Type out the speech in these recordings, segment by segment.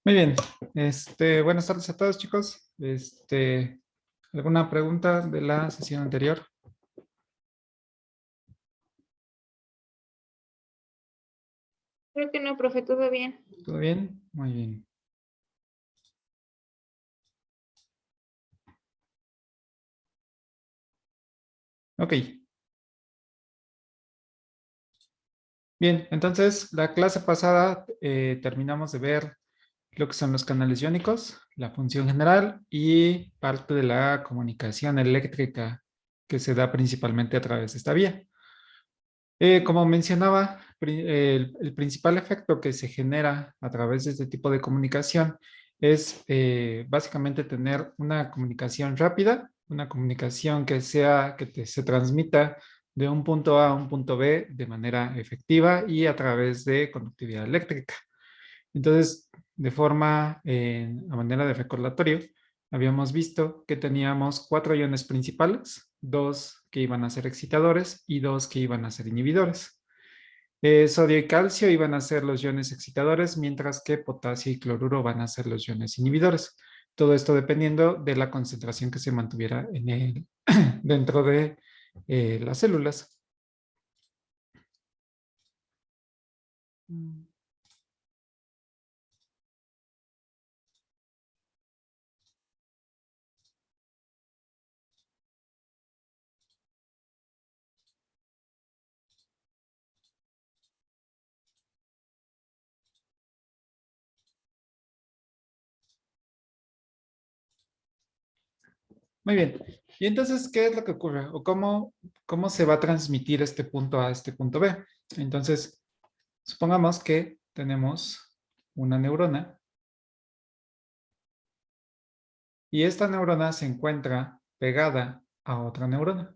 Muy bien. Buenas tardes a todos, chicos. ¿Alguna pregunta de la sesión anterior? Creo que no, profe, todo bien. ¿Todo bien? Muy bien. Ok. Bien, entonces la clase pasada terminamos de ver lo que son los canales iónicos, la función general y parte de la comunicación eléctrica que se da principalmente a través de esta vía. Como mencionaba, el principal efecto que se genera a través de este tipo de comunicación es básicamente tener una comunicación rápida, una comunicación se transmita de un punto A a un punto B de manera efectiva y a través de conductividad eléctrica. Entonces, a manera de recordatorio, habíamos visto que teníamos 4 iones principales, 2 que iban a ser excitadores y 2 que iban a ser inhibidores. Sodio y calcio iban a ser los iones excitadores, mientras que potasio y cloruro van a ser los iones inhibidores. Todo esto dependiendo de la concentración que se mantuviera dentro de las células. Muy bien. Y entonces, ¿qué es lo que ocurre? ¿O cómo se va a transmitir este punto A a este punto B? Entonces, supongamos que tenemos una neurona y esta neurona se encuentra pegada a otra neurona.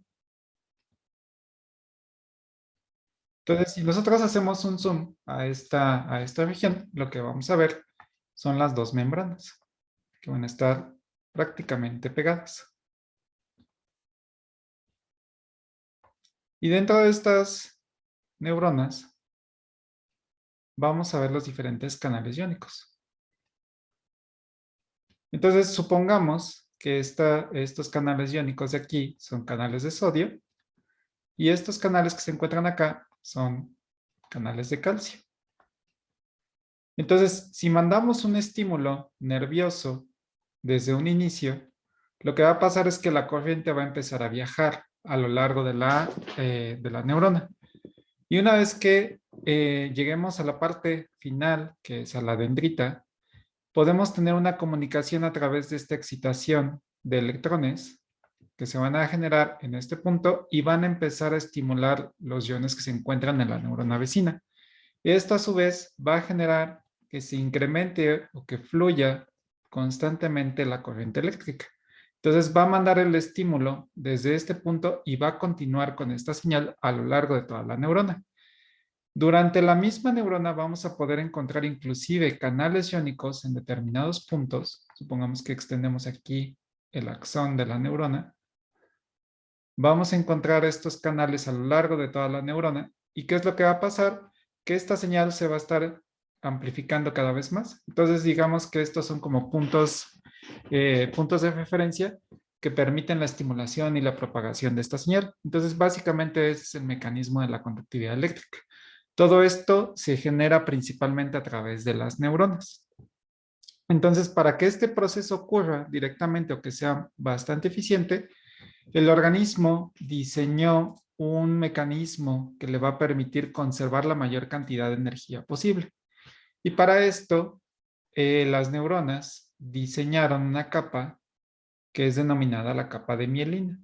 Entonces, si nosotros hacemos un zoom a esta región, lo que vamos a ver son las dos membranas que van a estar prácticamente pegadas. Y dentro de estas neuronas vamos a ver los diferentes canales iónicos. Entonces, supongamos que estos canales iónicos de aquí son canales de sodio y estos canales que se encuentran acá son canales de calcio. Entonces, si mandamos un estímulo nervioso desde un inicio, lo que va a pasar es que la corriente va a empezar a viajar a lo largo de la neurona. Y una vez que lleguemos a la parte final, que es a la dendrita, podemos tener una comunicación a través de esta excitación de electrones que se van a generar en este punto y van a empezar a estimular los iones que se encuentran en la neurona vecina. Esto a su vez va a generar que se incremente o que fluya constantemente la corriente eléctrica. Entonces va a mandar el estímulo desde este punto y va a continuar con esta señal a lo largo de toda la neurona. Durante la misma neurona vamos a poder encontrar inclusive canales iónicos en determinados puntos. Supongamos que extendemos aquí el axón de la neurona. Vamos a encontrar estos canales a lo largo de toda la neurona. ¿Y qué es lo que va a pasar? Que esta señal se va a estar amplificando cada vez más. Entonces, digamos que estos son como puntos de referencia que permiten la estimulación y la propagación de esta señal. Entonces, básicamente ese es el mecanismo de la conductividad eléctrica. Todo esto se genera principalmente a través de las neuronas. Entonces, para que este proceso ocurra directamente o que sea bastante eficiente, el organismo diseñó un mecanismo que le va a permitir conservar la mayor cantidad de energía posible. Y para esto, las neuronas diseñaron una capa que es denominada la capa de mielina.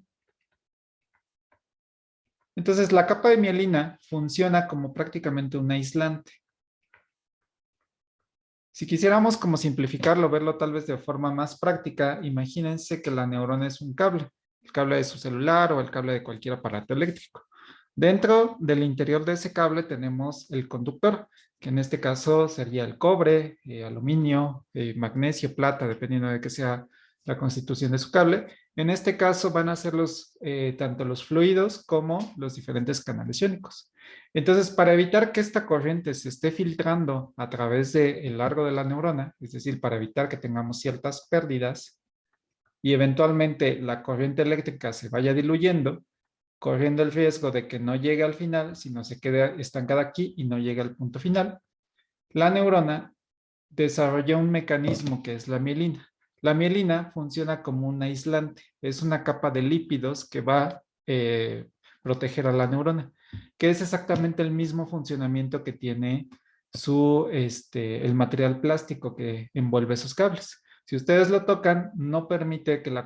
Entonces, la capa de mielina funciona como prácticamente un aislante. Si quisiéramos como simplificarlo, verlo tal vez de forma más práctica, imagínense que la neurona es un cable, el cable de su celular o el cable de cualquier aparato eléctrico. Dentro del interior de ese cable tenemos el conductor, que en este caso sería el cobre, aluminio, magnesio, plata, dependiendo de qué sea la constitución de su cable. En este caso van a ser tanto los fluidos como los diferentes canales iónicos. Entonces, para evitar que esta corriente se esté filtrando a través del largo de la neurona, es decir, para evitar que tengamos ciertas pérdidas y eventualmente la corriente eléctrica se vaya diluyendo, corriendo el riesgo de que no llegue al final, sino se quede estancada aquí y no llegue al punto final, la neurona desarrolla un mecanismo que es la mielina. La mielina funciona como un aislante, es una capa de lípidos que va a proteger a la neurona, que es exactamente el mismo funcionamiento que tiene el material plástico que envuelve esos cables. Si ustedes lo tocan, no permite que la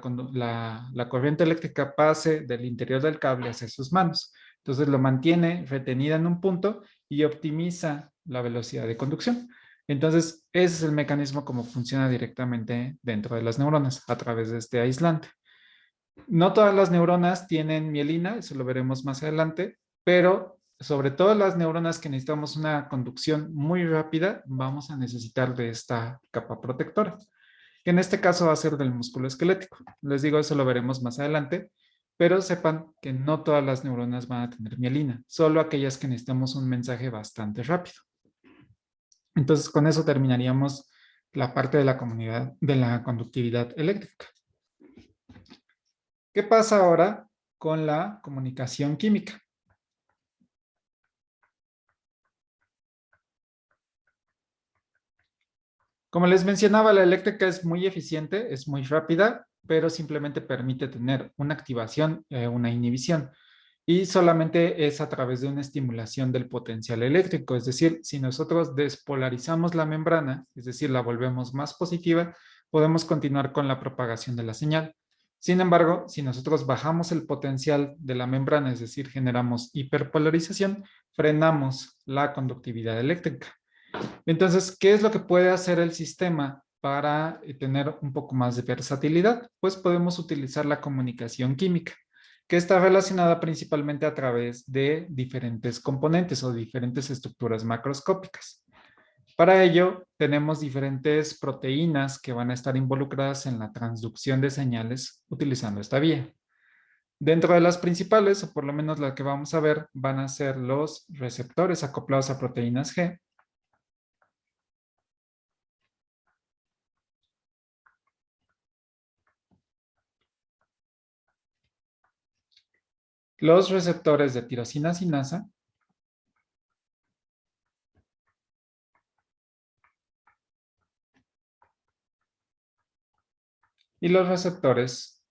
corriente eléctrica pase del interior del cable hacia sus manos. Entonces lo mantiene retenida en un punto y optimiza la velocidad de conducción. Entonces, ese es el mecanismo como funciona directamente dentro de las neuronas, a través de este aislante. No todas las neuronas tienen mielina, eso lo veremos más adelante, pero sobre todo las neuronas que necesitamos una conducción muy rápida, vamos a necesitar de esta capa protectora, que en este caso va a ser del músculo esquelético. Les digo, eso lo veremos más adelante, pero sepan que no todas las neuronas van a tener mielina, solo aquellas que necesitamos un mensaje bastante rápido. Entonces, con eso terminaríamos la parte de la comunidad de la conductividad eléctrica. ¿Qué pasa ahora con la comunicación química? Como les mencionaba, la eléctrica es muy eficiente, es muy rápida, pero simplemente permite tener una activación, una inhibición. Y solamente es a través de una estimulación del potencial eléctrico. Es decir, si nosotros despolarizamos la membrana, es decir, la volvemos más positiva, podemos continuar con la propagación de la señal. Sin embargo, si nosotros bajamos el potencial de la membrana, es decir, generamos hiperpolarización, frenamos la conductividad eléctrica. Entonces, ¿qué es lo que puede hacer el sistema para tener un poco más de versatilidad? Pues podemos utilizar la comunicación química, que está relacionada principalmente a través de diferentes componentes o diferentes estructuras macroscópicas. Para ello, tenemos diferentes proteínas que van a estar involucradas en la transducción de señales utilizando esta vía. Dentro de las principales, o por lo menos las que vamos a ver, van a ser los receptores acoplados a proteínas G, los receptores de tirosina sinasa y los receptores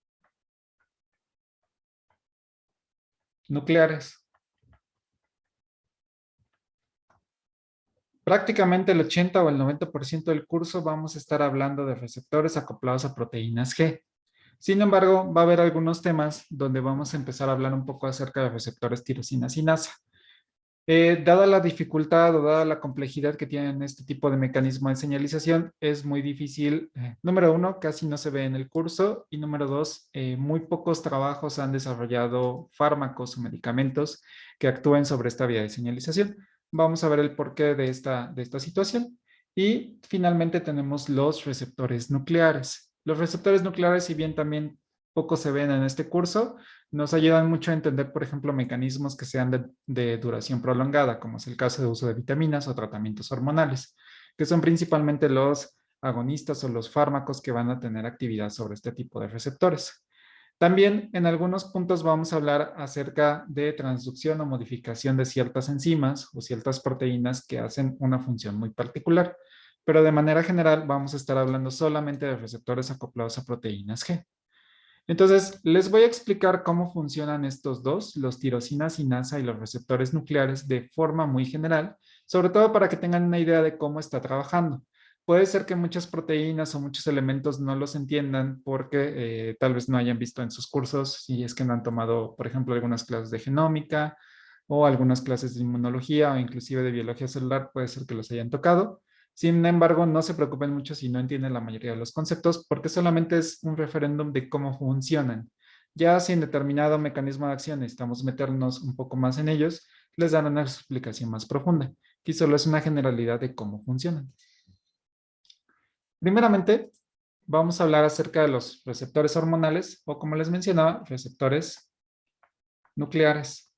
nucleares. Prácticamente el 80 o el 90% del curso vamos a estar hablando de receptores acoplados a proteínas G. Sin embargo, va a haber algunos temas donde vamos a empezar a hablar un poco acerca de receptores tirosina sinasa. Dada la dificultad o dada la complejidad que tienen este tipo de mecanismo de señalización, es muy difícil. Número uno, casi no se ve en el curso. Y número dos, muy pocos trabajos han desarrollado fármacos o medicamentos que actúen sobre esta vía de señalización. Vamos a ver el porqué de esta situación. Y finalmente tenemos los receptores nucleares. Los receptores nucleares, si bien también poco se ven en este curso, nos ayudan mucho a entender, por ejemplo, mecanismos que sean de duración prolongada, como es el caso de uso de vitaminas o tratamientos hormonales, que son principalmente los agonistas o los fármacos que van a tener actividad sobre este tipo de receptores. También en algunos puntos vamos a hablar acerca de transducción o modificación de ciertas enzimas o ciertas proteínas que hacen una función muy particular, pero de manera general vamos a estar hablando solamente de receptores acoplados a proteínas G. Entonces, les voy a explicar cómo funcionan estos dos, los tirosina sinasa y los receptores nucleares, de forma muy general, sobre todo para que tengan una idea de cómo está trabajando. Puede ser que muchas proteínas o muchos elementos no los entiendan porque tal vez no hayan visto en sus cursos, si es que no han tomado, por ejemplo, algunas clases de genómica o algunas clases de inmunología o inclusive de biología celular, puede ser que los hayan tocado. Sin embargo, no se preocupen mucho si no entienden la mayoría de los conceptos, porque solamente es un referéndum de cómo funcionan. Ya si en determinado mecanismo de acción necesitamos meternos un poco más en ellos, les dan una explicación más profunda. Aquí solo es una generalidad de cómo funcionan. Primeramente, vamos a hablar acerca de los receptores hormonales o, como les mencionaba, receptores nucleares.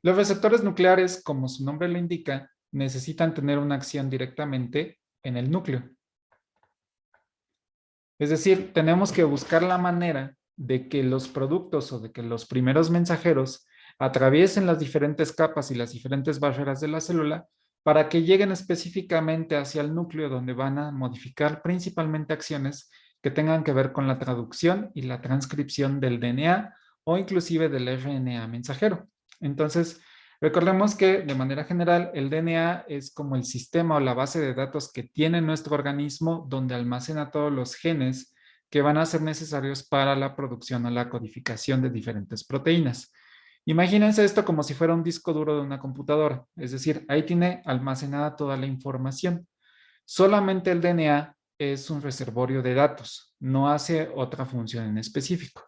Los receptores nucleares, como su nombre lo indica, necesitan tener una acción directamente en el núcleo. Es decir, tenemos que buscar la manera de que los productos o de que los primeros mensajeros atraviesen las diferentes capas y las diferentes barreras de la célula para que lleguen específicamente hacia el núcleo, donde van a modificar principalmente acciones que tengan que ver con la traducción y la transcripción del DNA o inclusive del RNA mensajero. Entonces, recordemos que de manera general el DNA es como el sistema o la base de datos que tiene nuestro organismo, donde almacena todos los genes que van a ser necesarios para la producción o la codificación de diferentes proteínas. Imagínense esto como si fuera un disco duro de una computadora, es decir, ahí tiene almacenada toda la información. Solamente el DNA es un reservorio de datos, no hace otra función en específico.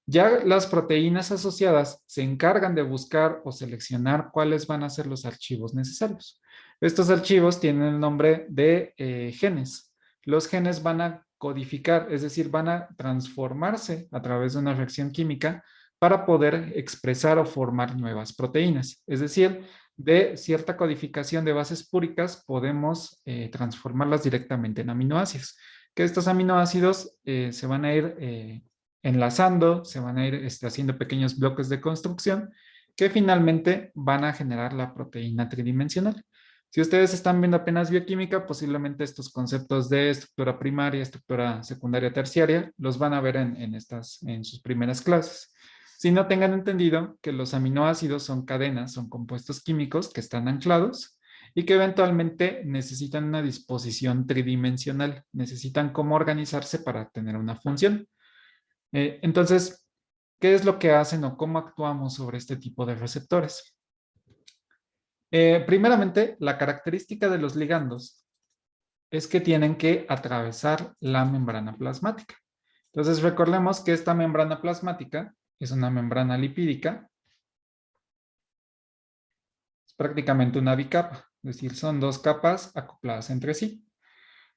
Ya las proteínas asociadas se encargan de buscar o seleccionar cuáles van a ser los archivos necesarios. Estos archivos tienen el nombre de genes. Los genes van a codificar, es decir, van a transformarse a través de una reacción química para poder expresar o formar nuevas proteínas. Es decir, de cierta codificación de bases púricas podemos transformarlas directamente en aminoácidos, que estos aminoácidos se van a ir enlazando, se van a ir haciendo pequeños bloques de construcción que finalmente van a generar la proteína tridimensional. Si ustedes están viendo apenas bioquímica, posiblemente estos conceptos de estructura primaria, estructura secundaria, terciaria, los van a ver en sus primeras clases. Si no, tengan entendido que los aminoácidos son cadenas, son compuestos químicos que están anclados y que eventualmente necesitan una disposición tridimensional, necesitan cómo organizarse para tener una función. Entonces, ¿qué es lo que hacen o cómo actuamos sobre este tipo de receptores? Primeramente, la característica de los ligandos es que tienen que atravesar la membrana plasmática. Entonces, recordemos que esta membrana plasmática es una membrana lipídica, es prácticamente una bicapa, es decir, son dos capas acopladas entre sí.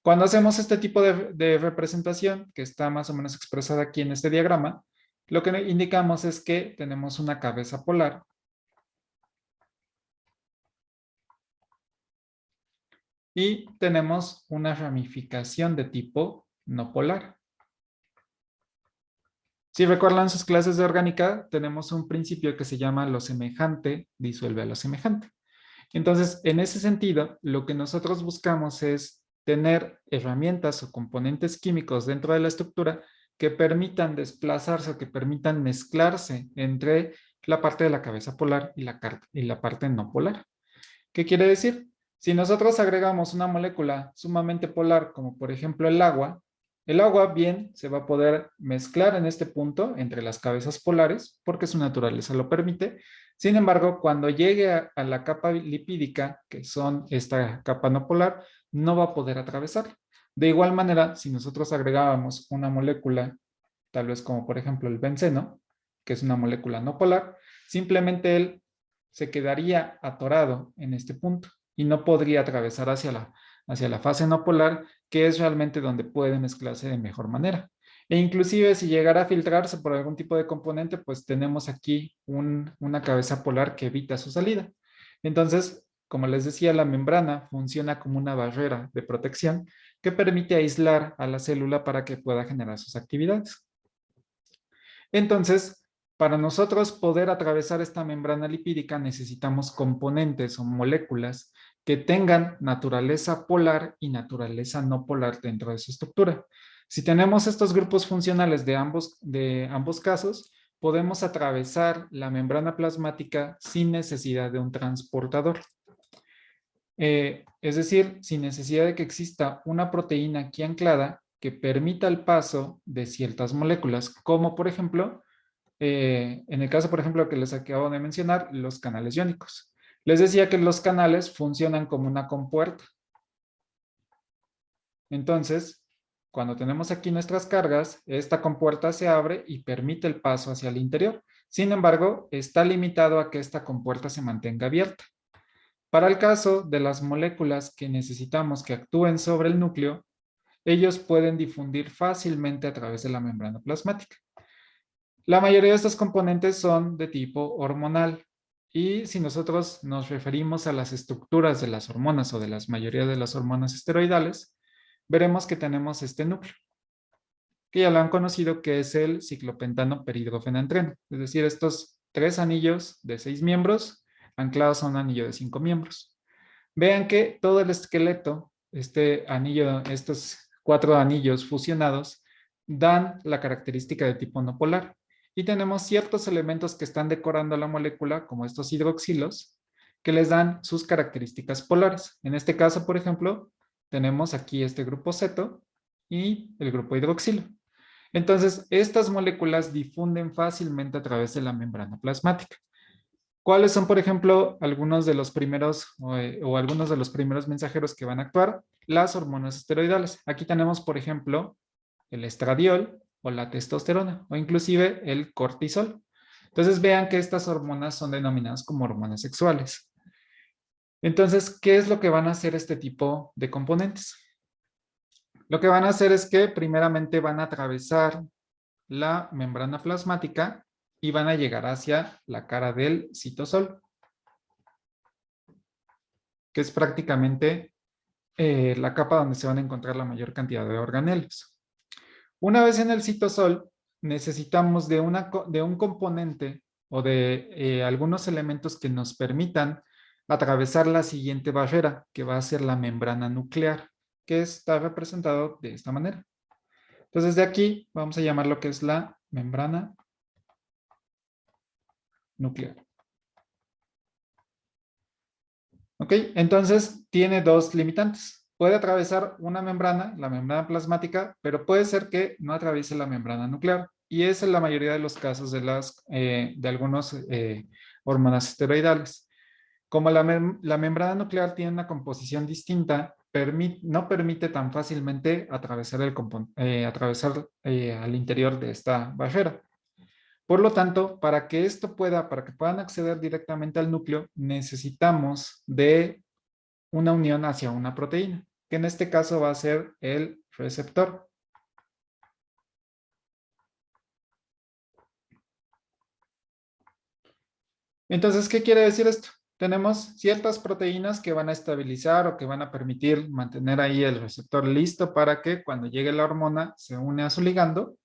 Cuando hacemos este tipo de representación, que está más o menos expresada aquí en este diagrama, lo que indicamos es que tenemos una cabeza polar y tenemos una ramificación de tipo no polar. Si recuerdan sus clases de orgánica, tenemos un principio que se llama lo semejante disuelve a lo semejante. Entonces, en ese sentido, lo que nosotros buscamos es tener herramientas o componentes químicos dentro de la estructura que permitan desplazarse o que permitan mezclarse entre la parte de la cabeza polar y la parte no polar. ¿Qué quiere decir? Si nosotros agregamos una molécula sumamente polar, como por ejemplo el agua bien se va a poder mezclar en este punto entre las cabezas polares, porque su naturaleza lo permite. Sin embargo, cuando llegue a la capa lipídica, que son esta capa no polar, no va a poder atravesar. De igual manera, si nosotros agregábamos una molécula, tal vez como por ejemplo el benceno, que es una molécula no polar, simplemente él se quedaría atorado en este punto y no podría atravesar hacia la fase no polar, que es realmente donde puede mezclarse de mejor manera. E inclusive si llegara a filtrarse por algún tipo de componente, pues tenemos aquí una cabeza polar que evita su salida. Entonces, como les decía, la membrana funciona como una barrera de protección que permite aislar a la célula para que pueda generar sus actividades. Entonces, para nosotros poder atravesar esta membrana lipídica necesitamos componentes o moléculas que tengan naturaleza polar y naturaleza no polar dentro de su estructura. Si tenemos estos grupos funcionales de ambos casos, podemos atravesar la membrana plasmática sin necesidad de un transportador. Es decir, sin necesidad de que exista una proteína aquí anclada que permita el paso de ciertas moléculas, como por ejemplo, en el caso, por ejemplo, que les acabo de mencionar, los canales iónicos. Les decía que los canales funcionan como una compuerta. Entonces, cuando tenemos aquí nuestras cargas, esta compuerta se abre y permite el paso hacia el interior. Sin embargo, está limitado a que esta compuerta se mantenga abierta. Para el caso de las moléculas que necesitamos que actúen sobre el núcleo, ellos pueden difundir fácilmente a través de la membrana plasmática. La mayoría de estos componentes son de tipo hormonal y si nosotros nos referimos a las estructuras de las hormonas o de la mayoría de las hormonas esteroidales, veremos que tenemos este núcleo, que ya lo han conocido, que es el ciclopentano perhidrofenantreno, es decir, estos 3 anillos de 6 miembros anclados a un anillo de 5 miembros. Vean que todo el esqueleto, este anillo, estos 4 anillos fusionados, dan la característica de tipo no polar. Y tenemos ciertos elementos que están decorando la molécula, como estos hidroxilos, que les dan sus características polares. En este caso, por ejemplo, tenemos aquí este grupo ceto y el grupo hidroxilo. Entonces, estas moléculas difunden fácilmente a través de la membrana plasmática. ¿Cuáles son, por ejemplo, algunos de los primeros o algunos de los primeros mensajeros que van a actuar? Las hormonas esteroidales. Aquí tenemos, por ejemplo, el estradiol o la testosterona o inclusive el cortisol. Entonces vean que estas hormonas son denominadas como hormonas sexuales. Entonces, ¿qué es lo que van a hacer este tipo de componentes? Lo que van a hacer es que primeramente van a atravesar la membrana plasmática y van a llegar hacia la cara del citosol, que es prácticamente la capa donde se van a encontrar la mayor cantidad de organelos. Una vez en el citosol, necesitamos de un componente o de algunos elementos que nos permitan atravesar la siguiente barrera, que va a ser la membrana nuclear, que está representado de esta manera. Entonces, de aquí vamos a llamar lo que es la membrana nuclear. ¿Ok? Entonces, tiene 2 limitantes. Puede atravesar una membrana, la membrana plasmática, pero puede ser que no atraviese la membrana nuclear. Y es en la mayoría de los casos de algunos hormonas esteroidales. Como la membrana nuclear tiene una composición distinta, no permite tan fácilmente atravesar al interior de esta barrera. Por lo tanto, para que puedan acceder directamente al núcleo, necesitamos de una unión hacia una proteína, que en este caso va a ser el receptor. Entonces, ¿qué quiere decir esto? Tenemos ciertas proteínas que van a estabilizar o que van a permitir mantener ahí el receptor listo para que cuando llegue la hormona se une a su ligando.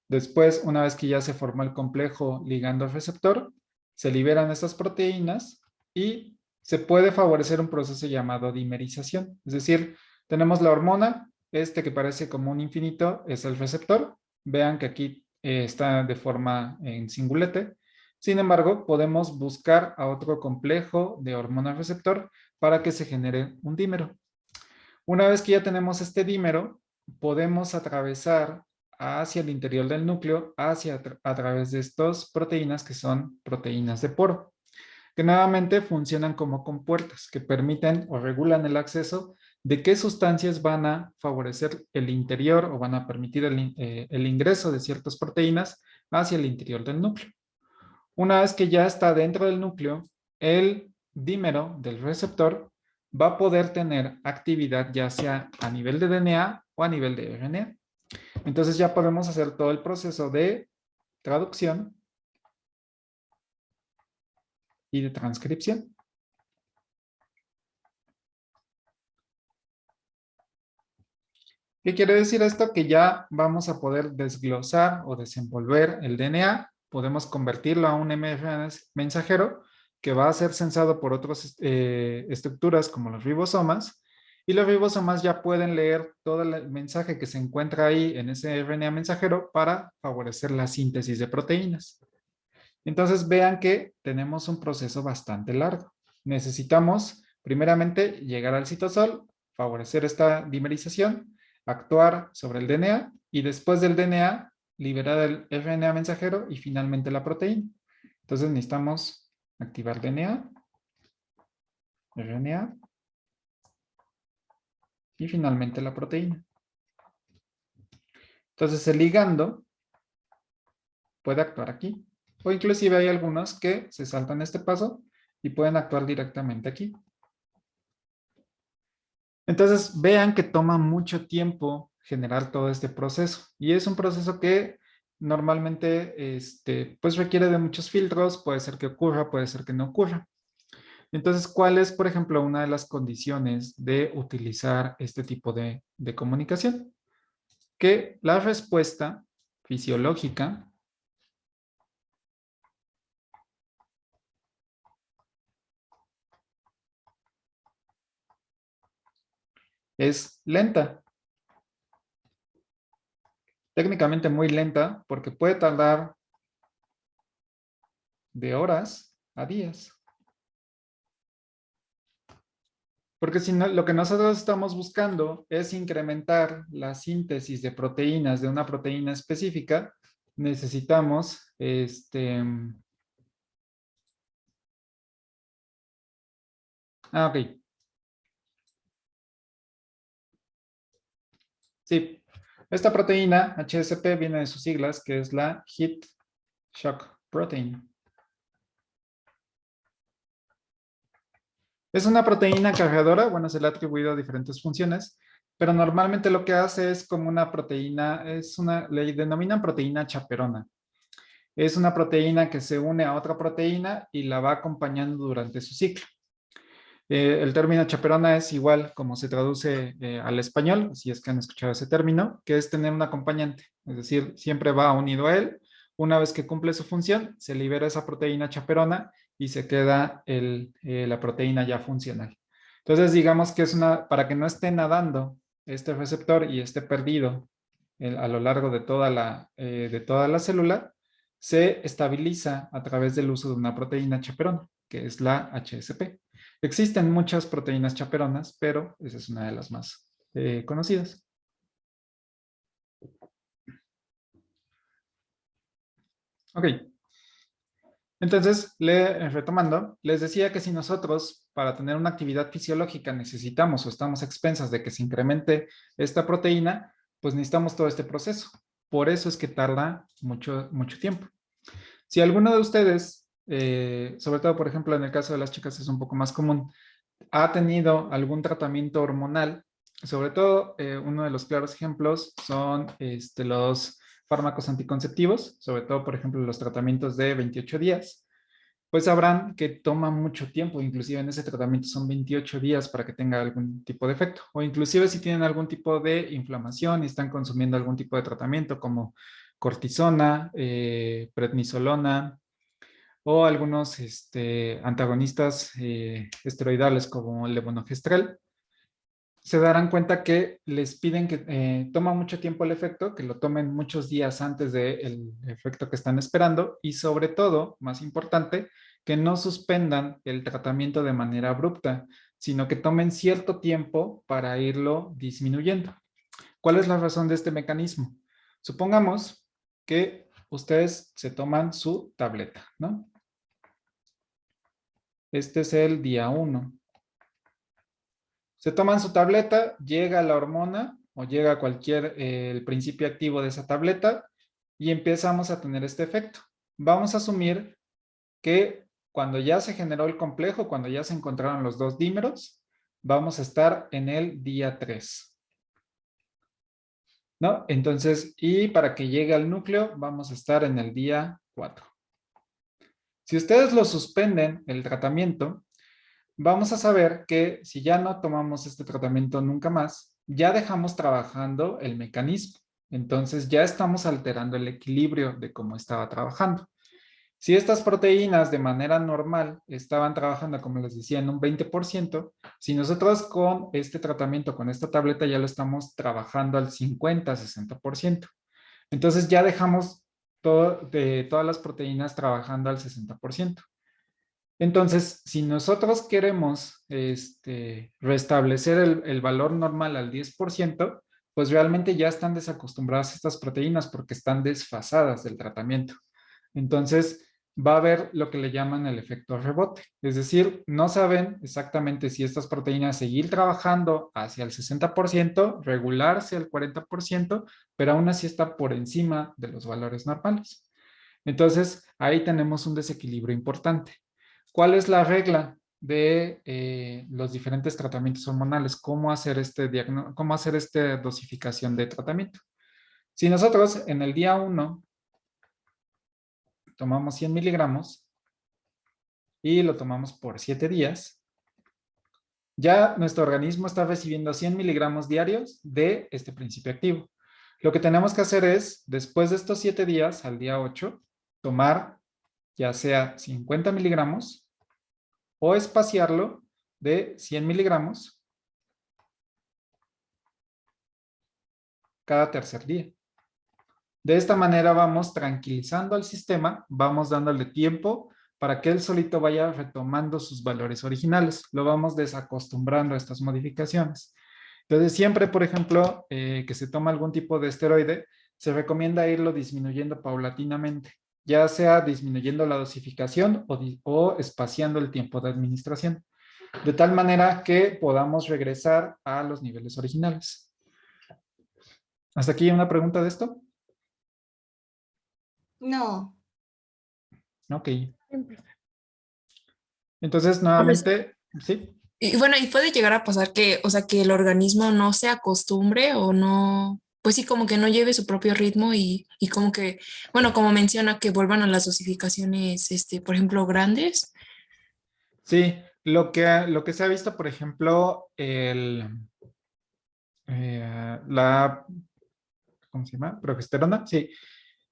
Después, una vez que ya se formó el complejo ligando-receptor, se liberan estas proteínas y se puede favorecer un proceso llamado dimerización. Es decir, tenemos la hormona, este que parece como un infinito es el receptor. Vean que aquí está de forma en singulete. Sin embargo, podemos buscar a otro complejo de hormona receptor para que se genere un dímero. Una vez que ya tenemos este dímero, podemos atravesar hacia el interior del núcleo, a través de estas proteínas que son proteínas de poro, que nuevamente funcionan como compuertas que permiten o regulan el acceso de qué sustancias van a favorecer el interior o van a permitir el ingreso de ciertas proteínas hacia el interior del núcleo. Una vez que ya está dentro del núcleo, el dímero del receptor va a poder tener actividad ya sea a nivel de DNA o a nivel de RNA. Entonces ya podemos hacer todo el proceso de traducción y de transcripción. ¿Qué quiere decir esto? Que ya vamos a poder desglosar o desenvolver el DNA. Podemos convertirlo a un mRNA mensajero que va a ser sensado por otras estructuras como los ribosomas. Y los ribosomas ya pueden leer todo el mensaje que se encuentra ahí en ese RNA mensajero para favorecer la síntesis de proteínas. Entonces vean que tenemos un proceso bastante largo. Necesitamos primeramente llegar al citosol, favorecer esta dimerización, actuar sobre el DNA y después del DNA liberar el RNA mensajero y finalmente la proteína. Entonces necesitamos activar DNA, RNA y finalmente la proteína. Entonces el ligando puede actuar aquí. O inclusive hay algunos que se saltan este paso y pueden actuar directamente aquí. Entonces, vean que toma mucho tiempo generar todo este proceso y es un proceso que normalmente pues requiere de muchos filtros, puede ser que ocurra, puede ser que no ocurra. Entonces, ¿cuál es, por ejemplo, una de las condiciones de utilizar este tipo de comunicación? Que la respuesta fisiológica es lenta, técnicamente muy lenta, porque puede tardar de horas a días. Porque si no, lo que nosotros estamos buscando es incrementar la síntesis de proteínas de una proteína específica, necesitamos ok. Sí, esta proteína HSP viene de sus siglas, que es la Heat Shock Protein. Es una proteína cargadora, bueno, se le ha atribuido diferentes funciones, pero normalmente lo que hace es como una proteína, le denominan proteína chaperona. Es una proteína que se une a otra proteína y la va acompañando durante su ciclo. El término chaperona es igual como se traduce al español, si es que han escuchado ese término, que es tener un acompañante, es decir, siempre va unido a él. Una vez que cumple su función, se libera esa proteína chaperona y se queda la proteína ya funcional. Entonces, digamos que es para que no esté nadando este receptor y esté perdido a lo largo de toda la célula, se estabiliza a través del uso de una proteína chaperona, que es la HSP. Existen muchas proteínas chaperonas, pero esa es una de las más conocidas. Ok, entonces, retomando, les decía que si nosotros para tener una actividad fisiológica necesitamos o estamos expensas de que se incremente esta proteína, pues necesitamos todo este proceso. Por eso es que tarda mucho, mucho tiempo. Si alguno de ustedes, sobre todo por ejemplo en el caso de las chicas es un poco más común, ha tenido algún tratamiento hormonal, sobre todo uno de los claros ejemplos son los fármacos anticonceptivos, sobre todo por ejemplo los tratamientos de 28 días, pues sabrán que toma mucho tiempo, inclusive en ese tratamiento son 28 días para que tenga algún tipo de efecto, o inclusive si tienen algún tipo de inflamación y están consumiendo algún tipo de tratamiento como cortisona, prednisolona, o algunos antagonistas esteroidales como el levonorgestrel, se darán cuenta que les piden que toma mucho tiempo el efecto, que lo tomen muchos días antes del efecto que están esperando y sobre todo, más importante, que no suspendan el tratamiento de manera abrupta, sino que tomen cierto tiempo para irlo disminuyendo. ¿Cuál es la razón de este mecanismo? Supongamos que ustedes se toman su tableta, ¿no? Este es el día 1. Se toman su tableta, llega la hormona o llega el principio activo de esa tableta y empezamos a tener este efecto. Vamos a asumir que cuando ya se generó el complejo, cuando ya se encontraron los dos dímeros, vamos a estar en el día 3, ¿no? Entonces, y para que llegue al núcleo, vamos a estar en el día 4. Si ustedes lo suspenden, el tratamiento, vamos a saber que si ya no tomamos este tratamiento nunca más, ya dejamos trabajando el mecanismo. Entonces ya estamos alterando el equilibrio de cómo estaba trabajando. Si estas proteínas de manera normal estaban trabajando, como les decía, en un 20%, si nosotros con este tratamiento, con esta tableta, ya lo estamos trabajando al 50-60%. Entonces ya dejamos todas las proteínas trabajando al 60%. Entonces, si nosotros queremos restablecer el valor normal al 10%, pues realmente ya están desacostumbradas estas proteínas porque están desfasadas del tratamiento. Entonces, va a haber lo que le llaman el efecto rebote. Es decir, no saben exactamente si estas proteínas seguir trabajando hacia el 60%, regularse al 40%, pero aún así está por encima de los valores normales. Entonces, ahí tenemos un desequilibrio importante. ¿Cuál es la regla? de los diferentes tratamientos hormonales, cómo hacer cómo hacer esta dosificación de tratamiento. Si nosotros en el día 1 tomamos 100 miligramos y lo tomamos por 7 días, ya nuestro organismo está recibiendo 100 miligramos diarios de este principio activo. Lo que tenemos que hacer es, después de estos 7 días, al día 8, tomar ya sea 50 miligramos o espaciarlo de 100 miligramos cada tercer día. De esta manera vamos tranquilizando al sistema, vamos dándole tiempo para que él solito vaya retomando sus valores originales. Lo vamos desacostumbrando a estas modificaciones. Entonces, siempre, por ejemplo, que se toma algún tipo de esteroide, se recomienda irlo disminuyendo paulatinamente, ya sea disminuyendo la dosificación o espaciando el tiempo de administración, de tal manera que podamos regresar a los niveles originales. ¿Hasta aquí una pregunta de esto? No. Ok. Entonces, nuevamente, sí. Y bueno, y puede llegar a pasar que, o sea, que el organismo no se acostumbre o no, pues sí, como que no lleve su propio ritmo y como que, bueno, como menciona, que vuelvan a las dosificaciones, por ejemplo, grandes. Sí, lo que se ha visto, por ejemplo, la, ¿cómo se llama? Progesterona, sí.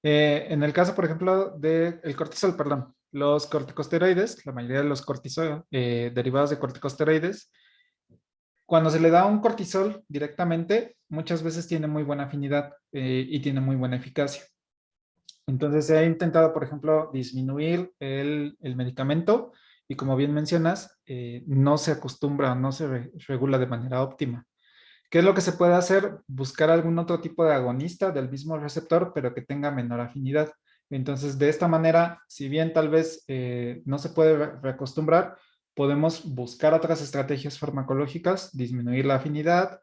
En el caso, por ejemplo, del cortisol, perdón, los corticosteroides, la mayoría de los derivados de corticosteroides, cuando se le da un cortisol directamente, muchas veces tiene muy buena afinidad y tiene muy buena eficacia. Entonces se ha intentado, por ejemplo, disminuir el medicamento y como bien mencionas, no se acostumbra, no se regula de manera óptima. ¿Qué es lo que se puede hacer? Buscar algún otro tipo de agonista del mismo receptor, pero que tenga menor afinidad. Entonces, de esta manera, si bien tal vez no se puede reacostumbrar, podemos buscar otras estrategias farmacológicas, disminuir la afinidad,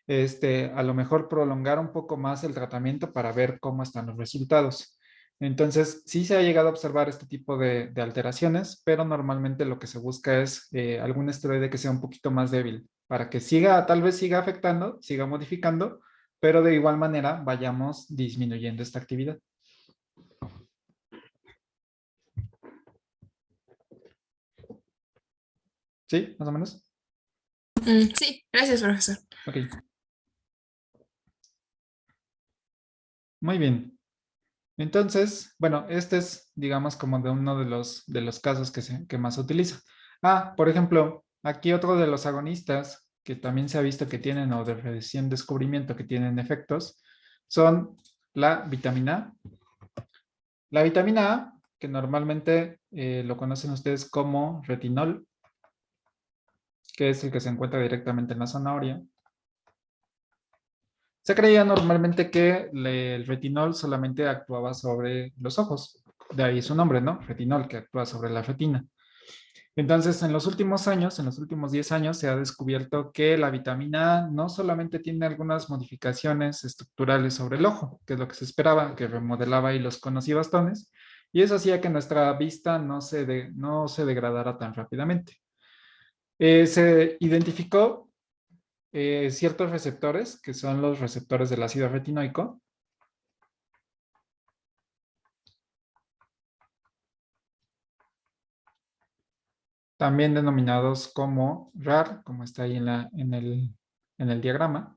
a lo mejor prolongar un poco más el tratamiento para ver cómo están los resultados. Entonces, sí se ha llegado a observar este tipo de alteraciones, pero normalmente lo que se busca es algún esteroide que sea un poquito más débil, para que siga, tal vez siga afectando, siga modificando, pero de igual manera vayamos disminuyendo esta actividad. ¿Sí? ¿Más o menos? Sí, gracias, profesor. Ok. Muy bien. Entonces, bueno, este es, digamos, como de uno de los casos que más se utiliza. Por ejemplo, aquí otro de los agonistas que también se ha visto que tienen, o de recién descubrimiento que tienen efectos, son la vitamina A. La vitamina A, que normalmente lo conocen ustedes como retinol, que es el que se encuentra directamente en la zanahoria. Se creía normalmente que el retinol solamente actuaba sobre los ojos. De ahí su nombre, ¿no? Retinol, que actúa sobre la retina. Entonces, en los últimos años, en los últimos 10 años, se ha descubierto que la vitamina A no solamente tiene algunas modificaciones estructurales sobre el ojo, que es lo que se esperaba, que remodelaba hilos, conos y bastones, y eso hacía que nuestra vista no se degradara tan rápidamente. Se identificó ciertos receptores, que son los receptores del ácido retinoico, también denominados como RAR, como está ahí en el diagrama.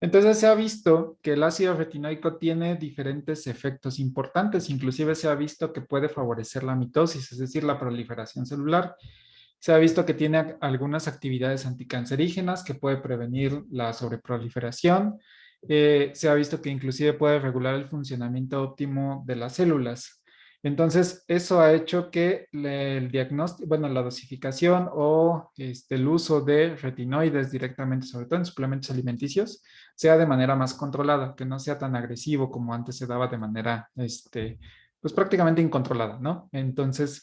Entonces se ha visto que el ácido retinoico tiene diferentes efectos importantes, inclusive se ha visto que puede favorecer la mitosis, es decir, la proliferación celular. Se ha visto que tiene algunas actividades anticancerígenas que puede prevenir la sobreproliferación. Se ha visto que inclusive puede regular el funcionamiento óptimo de las células. Entonces, eso ha hecho que el diagnóstico, bueno, la dosificación o el uso de retinoides directamente, sobre todo en suplementos alimenticios, sea de manera más controlada, que no sea tan agresivo como antes se daba de manera, pues prácticamente incontrolada, ¿no? Entonces,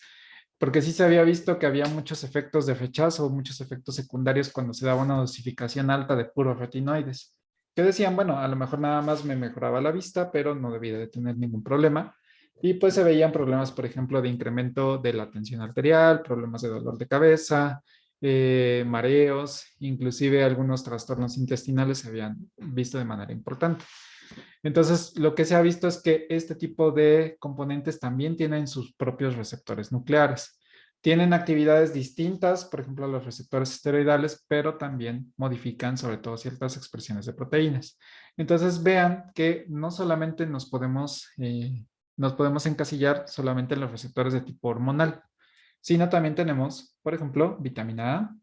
porque sí se había visto que había muchos efectos de rechazo, muchos efectos secundarios cuando se daba una dosificación alta de puros retinoides, que decían, bueno, a lo mejor nada más me mejoraba la vista, pero no debía de tener ningún problema. Y pues se veían problemas, por ejemplo, de incremento de la tensión arterial, problemas de dolor de cabeza, mareos, inclusive algunos trastornos intestinales se habían visto de manera importante. Entonces, lo que se ha visto es que este tipo de componentes también tienen sus propios receptores nucleares. Tienen actividades distintas, por ejemplo, los receptores esteroidales, pero también modifican sobre todo ciertas expresiones de proteínas. Entonces, vean que no solamente nos podemos encasillar solamente en los receptores de tipo hormonal, sino también tenemos, por ejemplo, vitamina A.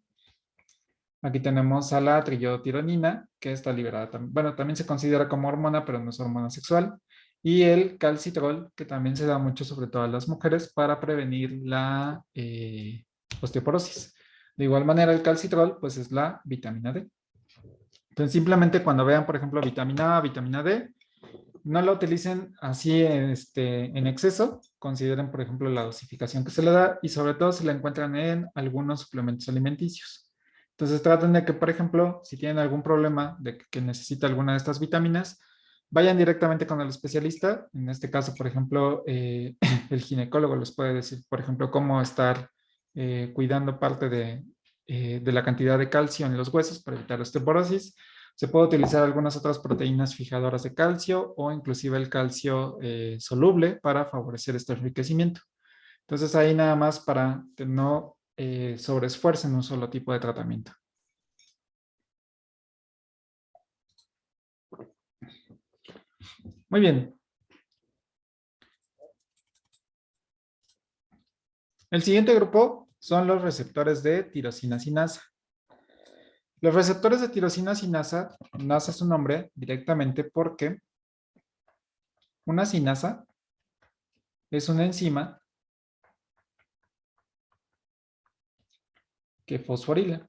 Aquí tenemos a la triiodotironina, que está liberada, bueno, también se considera como hormona, pero no es hormona sexual. Y el calcitrol, que también se da mucho, sobre todo a las mujeres, para prevenir la osteoporosis. De igual manera, el calcitrol, pues es la vitamina D. Entonces, simplemente cuando vean, por ejemplo, vitamina A, vitamina D, no la utilicen así en exceso. Consideren, por ejemplo, la dosificación que se le da y sobre todo si la encuentran en algunos suplementos alimenticios. Entonces traten de que, por ejemplo, si tienen algún problema de que necesita alguna de estas vitaminas, vayan directamente con el especialista. En este caso, por ejemplo, el ginecólogo les puede decir, por ejemplo, cómo estar cuidando parte de la cantidad de calcio en los huesos para evitar osteoporosis. Se puede utilizar algunas otras proteínas fijadoras de calcio o inclusive el calcio soluble para favorecer este enriquecimiento. Entonces ahí nada más para que no sobreesfuercen un solo tipo de tratamiento. Muy bien. El siguiente grupo son los receptores de tirosina sinasa. Los receptores de tirosina sinasa nace su nombre directamente porque una sinasa es una enzima que fosforila.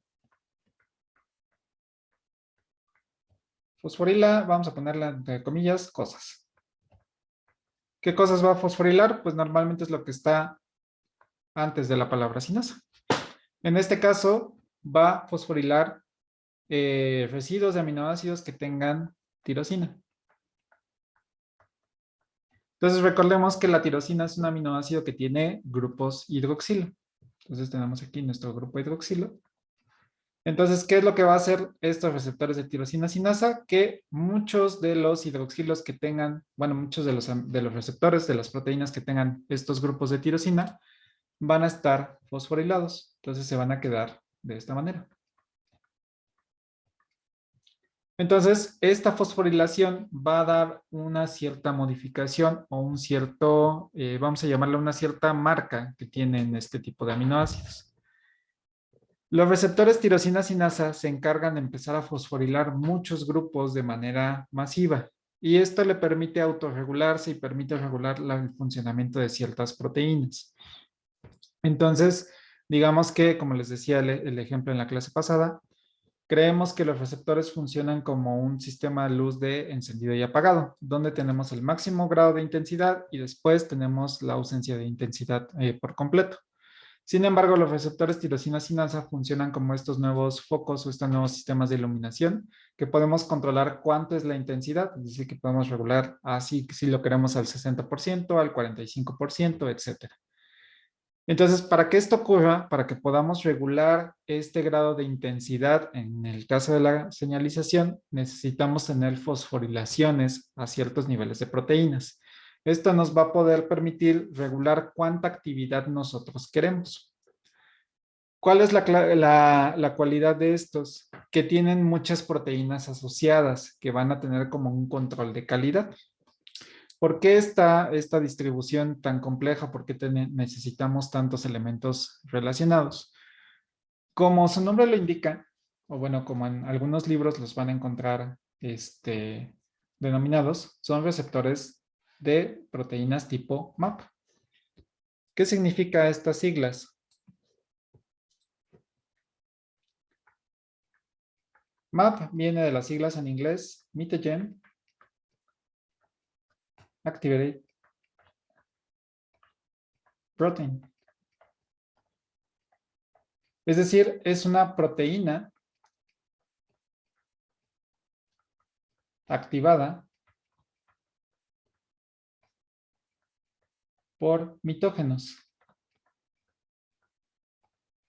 Fosforila, vamos a ponerla entre comillas, cosas. ¿Qué cosas va a fosforilar? Pues normalmente es lo que está antes de la palabra sinasa. En este caso, va a fosforilar residuos de aminoácidos que tengan tirosina. Entonces recordemos que la tirosina es un aminoácido que tiene grupos hidroxilo. Entonces tenemos aquí nuestro grupo hidroxilo. Entonces, ¿qué es lo que va a hacer estos receptores de tirosina sinasa? Que muchos de los hidroxilos que tengan, bueno, muchos de los receptores de las proteínas que tengan estos grupos de tirosina van a estar fosforilados. Entonces se van a quedar de esta manera. Entonces, esta fosforilación va a dar una cierta modificación o un cierto, vamos a llamarlo una cierta marca que tienen este tipo de aminoácidos. Los receptores tirosina sinasa se encargan de empezar a fosforilar muchos grupos de manera masiva y esto le permite autorregularse y permite regular el funcionamiento de ciertas proteínas. Entonces, digamos que, como les decía el ejemplo en la clase pasada, creemos que los receptores funcionan como un sistema de luz de encendido y apagado, donde tenemos el máximo grado de intensidad y después tenemos la ausencia de intensidad por completo. Sin embargo, los receptores tirosina sinasa funcionan como estos nuevos focos o estos nuevos sistemas de iluminación que podemos controlar cuánto es la intensidad, es decir, que podemos regular así si lo queremos al 60%, al 45%, etcétera. Entonces, para que esto ocurra, para que podamos regular este grado de intensidad en el caso de la señalización, necesitamos tener fosforilaciones a ciertos niveles de proteínas. Esto nos va a poder permitir regular cuánta actividad nosotros queremos. ¿Cuál es la cualidad de estos? Que tienen muchas proteínas asociadas que van a tener como un control de calidad. ¿Por qué esta distribución tan compleja? ¿Por qué necesitamos tantos elementos relacionados? Como su nombre lo indica, o bueno, como en algunos libros los van a encontrar denominados, son receptores de proteínas tipo MAP. ¿Qué significa estas siglas? MAP viene de las siglas en inglés Mitogen Activated Protein. Es decir, es una proteína activada por mitógenos.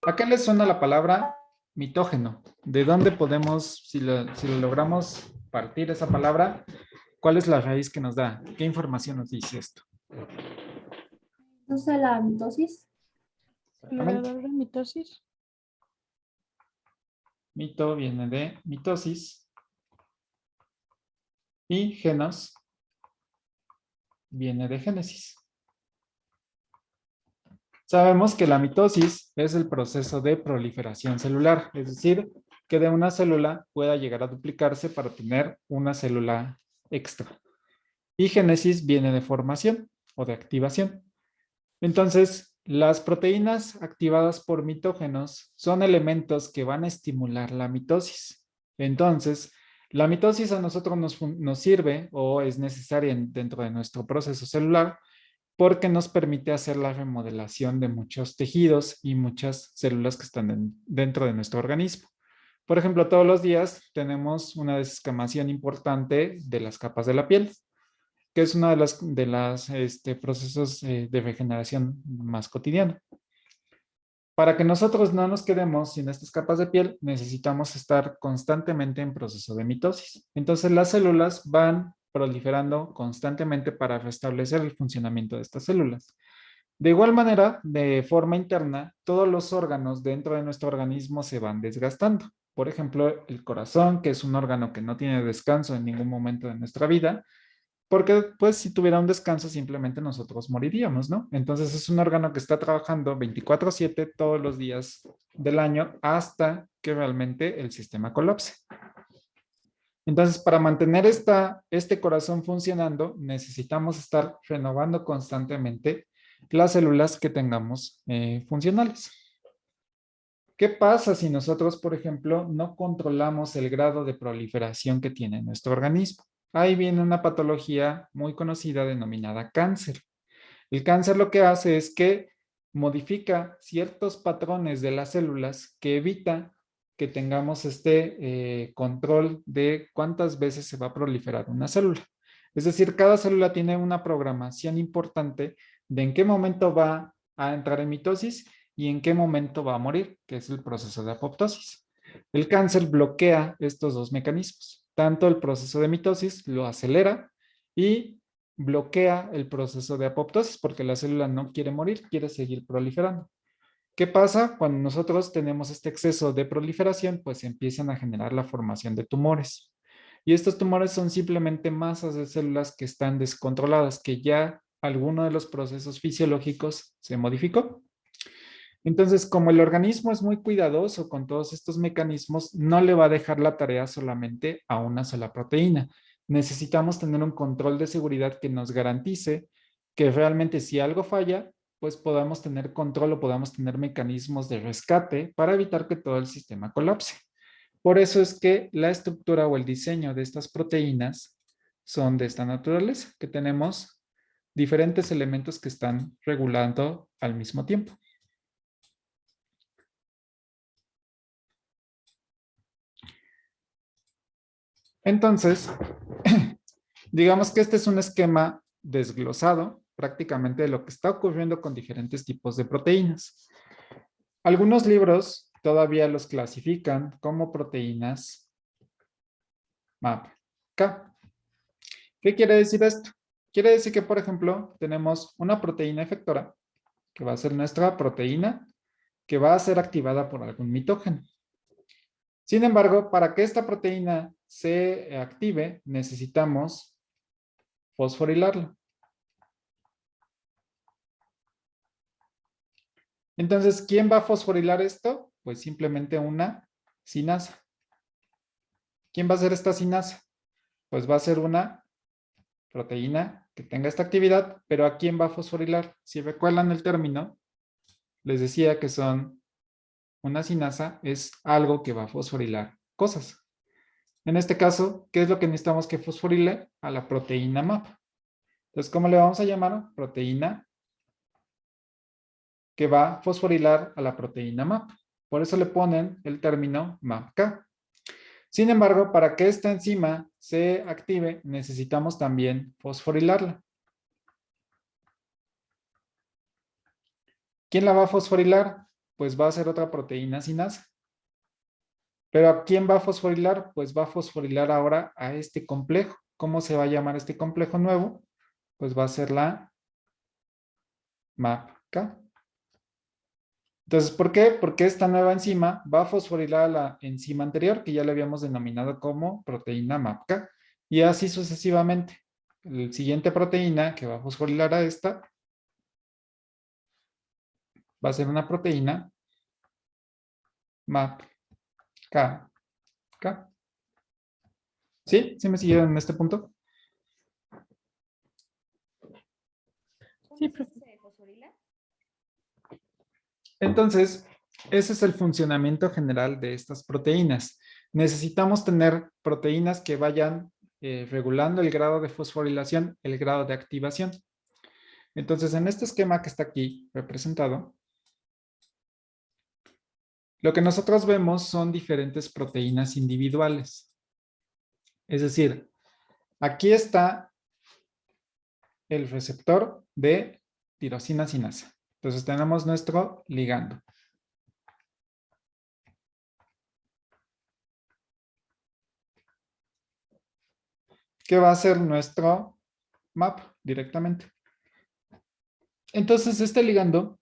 ¿A qué le suena la palabra mitógeno? ¿De dónde podemos, si lo logramos partir esa palabra, cuál es la raíz que nos da? ¿Qué información nos dice esto? Entonces la mitosis. Exactamente. ¿Generador de mitosis? Mito viene de mitosis y genos viene de génesis. Sabemos que la mitosis es el proceso de proliferación celular, es decir, que de una célula pueda llegar a duplicarse para tener una célula extra. Y génesis viene de formación o de activación. Entonces, las proteínas activadas por mitógenos son elementos que van a estimular la mitosis. Entonces, la mitosis a nosotros nos sirve o es necesaria dentro de nuestro proceso celular porque nos permite hacer la remodelación de muchos tejidos y muchas células que están dentro de nuestro organismo. Por ejemplo, todos los días tenemos una descamación importante de las capas de la piel, que es uno de los procesos de regeneración más cotidiano. Para que nosotros no nos quedemos sin estas capas de piel, necesitamos estar constantemente en proceso de mitosis. Entonces, las células van proliferando constantemente para restablecer el funcionamiento de estas células. De igual manera, de forma interna, todos los órganos dentro de nuestro organismo se van desgastando. Por ejemplo, el corazón, que es un órgano que no tiene descanso en ningún momento de nuestra vida, porque pues si tuviera un descanso simplemente nosotros moriríamos, ¿no? Entonces es un órgano que está trabajando 24/7 todos los días del año hasta que realmente el sistema colapse. Entonces, para mantener este corazón funcionando, necesitamos estar renovando constantemente las células que tengamos funcionales. ¿Qué pasa si nosotros, por ejemplo, no controlamos el grado de proliferación que tiene nuestro organismo? Ahí viene una patología muy conocida denominada cáncer. El cáncer lo que hace es que modifica ciertos patrones de las células que evita que tengamos este control de cuántas veces se va a proliferar una célula. Es decir, cada célula tiene una programación importante de en qué momento va a entrar en mitosis y en qué momento va a morir, que es el proceso de apoptosis. El cáncer bloquea estos dos mecanismos. Tanto el proceso de mitosis lo acelera y bloquea el proceso de apoptosis porque la célula no quiere morir, quiere seguir proliferando. ¿Qué pasa? Cuando nosotros tenemos este exceso de proliferación, pues empiezan a generar la formación de tumores. Y estos tumores son simplemente masas de células que están descontroladas, que ya alguno de los procesos fisiológicos se modificó. Entonces, como el organismo es muy cuidadoso con todos estos mecanismos, no le va a dejar la tarea solamente a una sola proteína. Necesitamos tener un control de seguridad que nos garantice que realmente si algo falla, pues podamos tener control o podamos tener mecanismos de rescate para evitar que todo el sistema colapse. Por eso es que la estructura o el diseño de estas proteínas son de esta naturaleza, que tenemos diferentes elementos que están regulando al mismo tiempo. Entonces, digamos que este es un esquema desglosado prácticamente de lo que está ocurriendo con diferentes tipos de proteínas. Algunos libros todavía los clasifican como proteínas MAPK. ¿Qué quiere decir esto? Quiere decir que, por ejemplo, tenemos una proteína efectora, que va a ser nuestra proteína, que va a ser activada por algún mitógeno. Sin embargo, para que esta proteína se active, necesitamos fosforilarla. Entonces, ¿quién va a fosforilar esto? Pues simplemente una sinasa. ¿Quién va a ser esta sinasa? Pues va a ser una proteína que tenga esta actividad, pero ¿a quién va a fosforilar? Si recuerdan el término, les decía que una sinasa es algo que va a fosforilar cosas. En este caso, ¿qué es lo que necesitamos que fosforile? A la proteína MAP. Entonces, ¿cómo le vamos a llamar? Proteína que va a fosforilar a la proteína MAP. Por eso le ponen el término MAPK. Sin embargo, para que esta enzima se active, necesitamos también fosforilarla. ¿Quién la va a fosforilar? Pues va a ser otra proteína sinasa. ¿Pero a quién va a fosforilar? Pues va a fosforilar ahora a este complejo. ¿Cómo se va a llamar este complejo nuevo? Pues va a ser la MAPK. Entonces, ¿por qué? Porque esta nueva enzima va a fosforilar a la enzima anterior, que ya le habíamos denominado como proteína MAPK, y así sucesivamente. La siguiente proteína que va a fosforilar a esta va a ser una proteína MAPK. ¿Sí? ¿Sí me siguieron en este punto? Sí, profe. ¿Se fosforila? Entonces, ese es el funcionamiento general de estas proteínas. Necesitamos tener proteínas que vayan regulando el grado de fosforilación, el grado de activación. Entonces, en este esquema que está aquí representado, lo que nosotros vemos son diferentes proteínas individuales. Es decir, aquí está el receptor de tirosina sinasa. Entonces, tenemos nuestro ligando. Que va a ser nuestro MAP directamente. Entonces, este ligando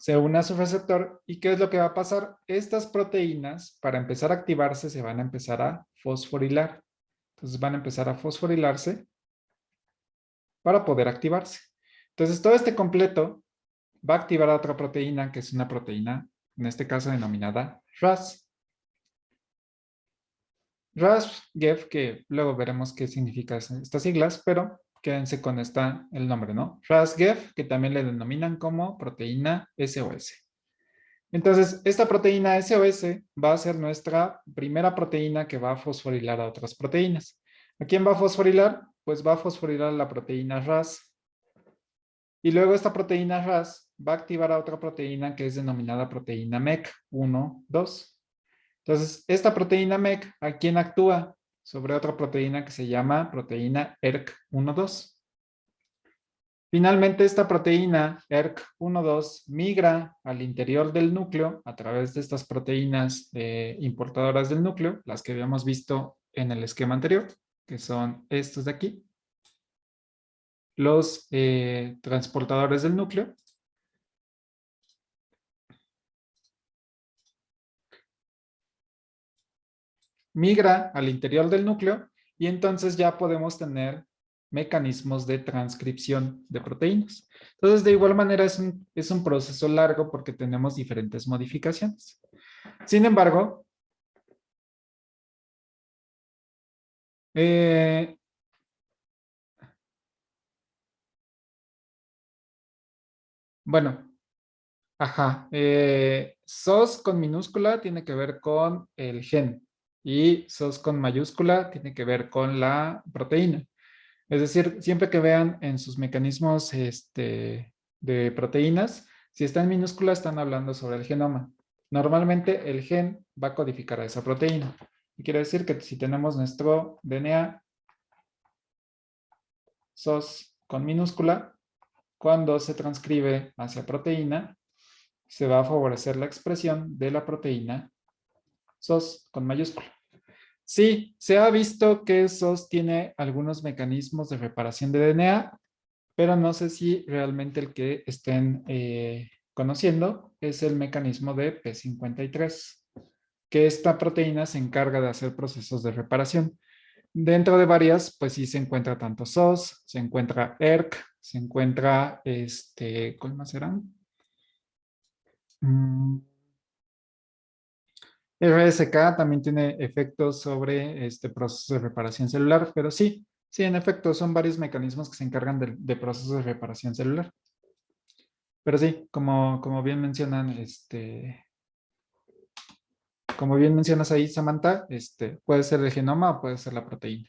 se une a su receptor y ¿qué es lo que va a pasar? Estas proteínas, para empezar a activarse, se van a empezar a fosforilar. Entonces, van a empezar a fosforilarse para poder activarse. Entonces, todo este completo va a activar a otra proteína, que es una proteína, en este caso denominada RAS. RAS-GEF, que luego veremos qué significa estas siglas, pero quédense con el nombre, ¿no? RAS-GEF, que también le denominan como proteína SOS. Entonces, esta proteína SOS va a ser nuestra primera proteína que va a fosforilar a otras proteínas. ¿A quién va a fosforilar? Pues va a fosforilar a la proteína RAS. Y luego esta proteína RAS va a activar a otra proteína que es denominada proteína MEC1, 2. Entonces, esta proteína MEC, ¿a quién actúa? Sobre otra proteína que se llama proteína ERK1, 2. Finalmente, esta proteína ERK1, 2 migra al interior del núcleo a través de estas proteínas importadoras del núcleo, las que habíamos visto en el esquema anterior, que son estos de aquí, los transportadores del núcleo. Migra al interior del núcleo y entonces ya podemos tener mecanismos de transcripción de proteínas. Entonces, de igual manera es un proceso largo porque tenemos diferentes modificaciones. Sin embargo, bueno, ajá, SOS con minúscula tiene que ver con el gen y SOS con mayúscula tiene que ver con la proteína. Es decir, siempre que vean en sus mecanismos de proteínas, si está en minúscula están hablando sobre el genoma. Normalmente el gen va a codificar a esa proteína. Y quiere decir que si tenemos nuestro DNA SOS con minúscula, cuando se transcribe hacia proteína, se va a favorecer la expresión de la proteína SOS con mayúscula. Sí, se ha visto que SOS tiene algunos mecanismos de reparación de DNA, pero no sé si realmente el que estén conociendo es el mecanismo de P53, que esta proteína se encarga de hacer procesos de reparación. Dentro de varias, pues sí se encuentra tanto SOS, se encuentra ERK, se encuentra, ¿cuál más serán? RSK también tiene efectos sobre este proceso de reparación celular, pero sí, en efecto, son varios mecanismos que se encargan de procesos de reparación celular. Pero sí, como bien mencionan, como bien mencionas ahí, Samantha, puede ser el genoma o puede ser la proteína.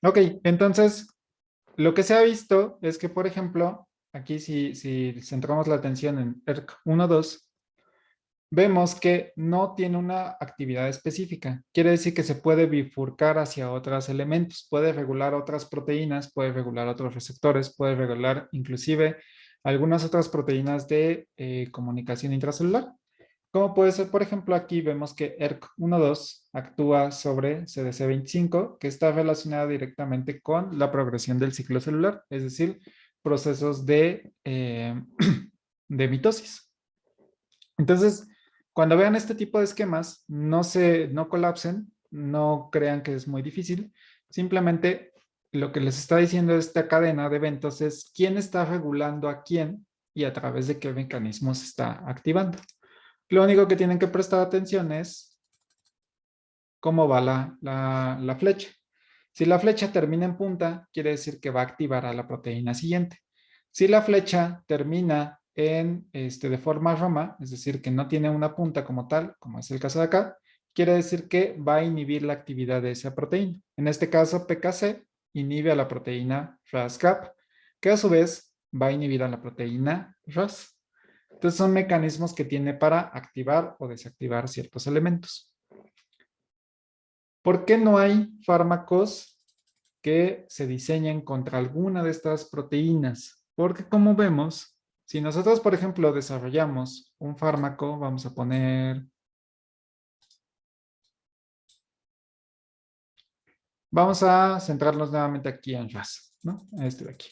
Ok, entonces, lo que se ha visto es que, por ejemplo, aquí si centramos la atención en ERK1, 2, vemos que no tiene una actividad específica. Quiere decir que se puede bifurcar hacia otros elementos, puede regular otras proteínas, puede regular otros receptores, puede regular inclusive algunas otras proteínas de comunicación intracelular. Como puede ser, por ejemplo, aquí vemos que ERK1-2 actúa sobre CDC25, que está relacionada directamente con la progresión del ciclo celular, es decir, procesos de mitosis. Entonces, cuando vean este tipo de esquemas, no colapsen, no crean que es muy difícil, simplemente lo que les está diciendo esta cadena de eventos es quién está regulando a quién y a través de qué mecanismos se está activando. Lo único que tienen que prestar atención es cómo va la flecha. Si la flecha termina en punta, quiere decir que va a activar a la proteína siguiente. Si la flecha termina de forma rama, es decir, que no tiene una punta como tal, como es el caso de acá, quiere decir que va a inhibir la actividad de esa proteína. En este caso, PKC inhibe a la proteína RAS-CAP, que a su vez va a inhibir a la proteína RAS. Entonces son mecanismos que tiene para activar o desactivar ciertos elementos. ¿Por qué no hay fármacos que se diseñen contra alguna de estas proteínas? Porque como vemos, si nosotros, por ejemplo, desarrollamos un fármaco, vamos a poner... Vamos a centrarnos nuevamente aquí en RAS, ¿no? Este de aquí.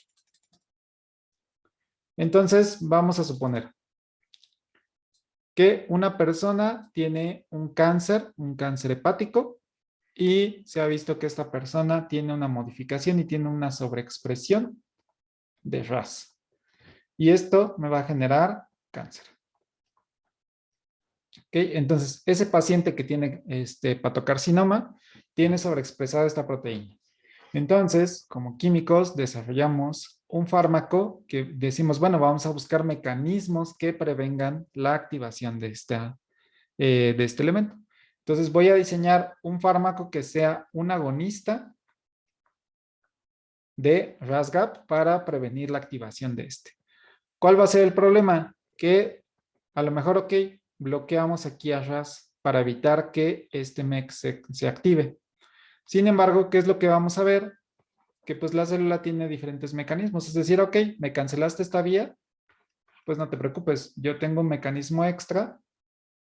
Entonces, vamos a suponer que una persona tiene un cáncer hepático, y se ha visto que esta persona tiene una modificación y tiene una sobreexpresión de RAS. Y esto me va a generar cáncer. ¿Okay? Entonces, ese paciente que tiene hepatocarcinoma tiene sobreexpresada esta proteína. Entonces, como químicos, desarrollamos un fármaco que decimos, bueno, vamos a buscar mecanismos que prevengan la activación de este elemento. Entonces voy a diseñar un fármaco que sea un agonista de RAS-GAP para prevenir la activación de este. ¿Cuál va a ser el problema? Que a lo mejor, ok, bloqueamos aquí a RAS para evitar que este MEC se active. Sin embargo, ¿qué es lo que vamos a ver? Que pues la célula tiene diferentes mecanismos. Es decir, ok, me cancelaste esta vía, pues no te preocupes, yo tengo un mecanismo extra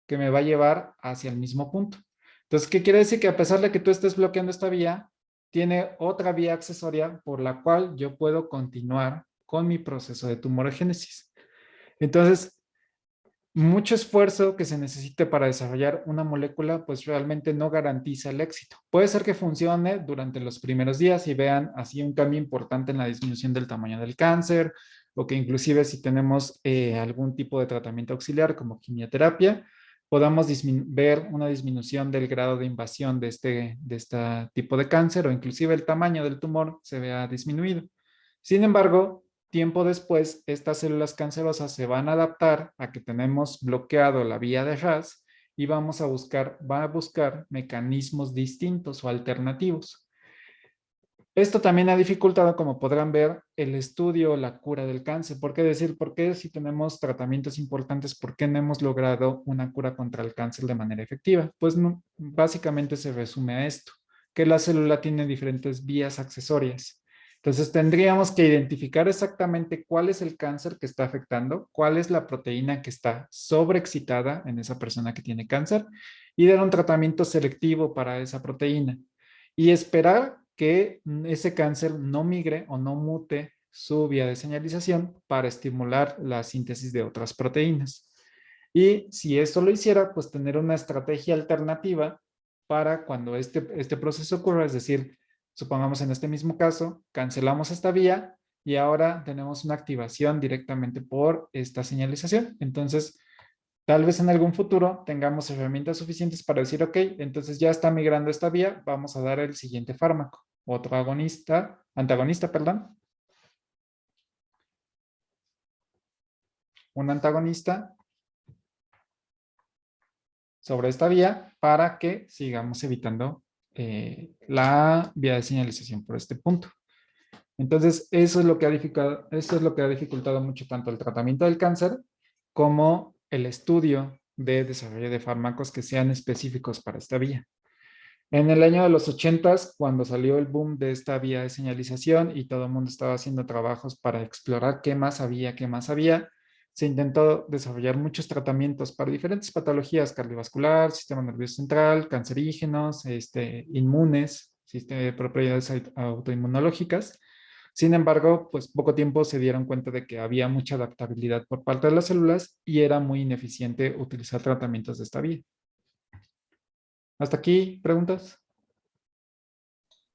que me va a llevar hacia el mismo punto. Entonces, ¿qué quiere decir? Que a pesar de que tú estés bloqueando esta vía, tiene otra vía accesoria por la cual yo puedo continuar con mi proceso de tumorogénesis. Entonces, mucho esfuerzo que se necesite para desarrollar una molécula, pues realmente no garantiza el éxito. Puede ser que funcione durante los primeros días y vean así un cambio importante en la disminución del tamaño del cáncer, o que inclusive si tenemos algún tipo de tratamiento auxiliar como quimioterapia, podamos ver una disminución del grado de invasión de este tipo de cáncer, o inclusive el tamaño del tumor se vea disminuido. Sin embargo, tiempo después, estas células cancerosas se van a adaptar a que tenemos bloqueado la vía de RAS y va a buscar mecanismos distintos o alternativos. Esto también ha dificultado, como podrán ver, el estudio o la cura del cáncer. ¿Por qué decir? ¿Por qué si tenemos tratamientos importantes, por qué no hemos logrado una cura contra el cáncer de manera efectiva? Pues no, básicamente se resume a esto, que la célula tiene diferentes vías accesorias. Entonces tendríamos que identificar exactamente cuál es el cáncer que está afectando, cuál es la proteína que está sobreexcitada en esa persona que tiene cáncer y dar un tratamiento selectivo para esa proteína y esperar que ese cáncer no migre o no mute su vía de señalización para estimular la síntesis de otras proteínas. Y si esto lo hiciera, pues tener una estrategia alternativa para cuando este proceso ocurra, es decir, supongamos en este mismo caso, cancelamos esta vía y ahora tenemos una activación directamente por esta señalización. Entonces, tal vez en algún futuro tengamos herramientas suficientes para decir, ok, entonces ya está migrando esta vía, vamos a dar el siguiente fármaco. Otro antagonista, perdón. Un antagonista sobre esta vía para que sigamos evitando la vía de señalización por este punto. Entonces, eso es lo que ha dificultado mucho tanto el tratamiento del cáncer como el estudio de desarrollo de fármacos que sean específicos para esta vía. En el año de los 80, cuando salió el boom de esta vía de señalización y todo el mundo estaba haciendo trabajos para explorar qué más había, se intentó desarrollar muchos tratamientos para diferentes patologías cardiovascular, sistema nervioso central, cancerígenos, inmunes, propiedades autoinmunológicas. Sin embargo, pues poco tiempo se dieron cuenta de que había mucha adaptabilidad por parte de las células y era muy ineficiente utilizar tratamientos de esta vía. ¿Hasta aquí preguntas?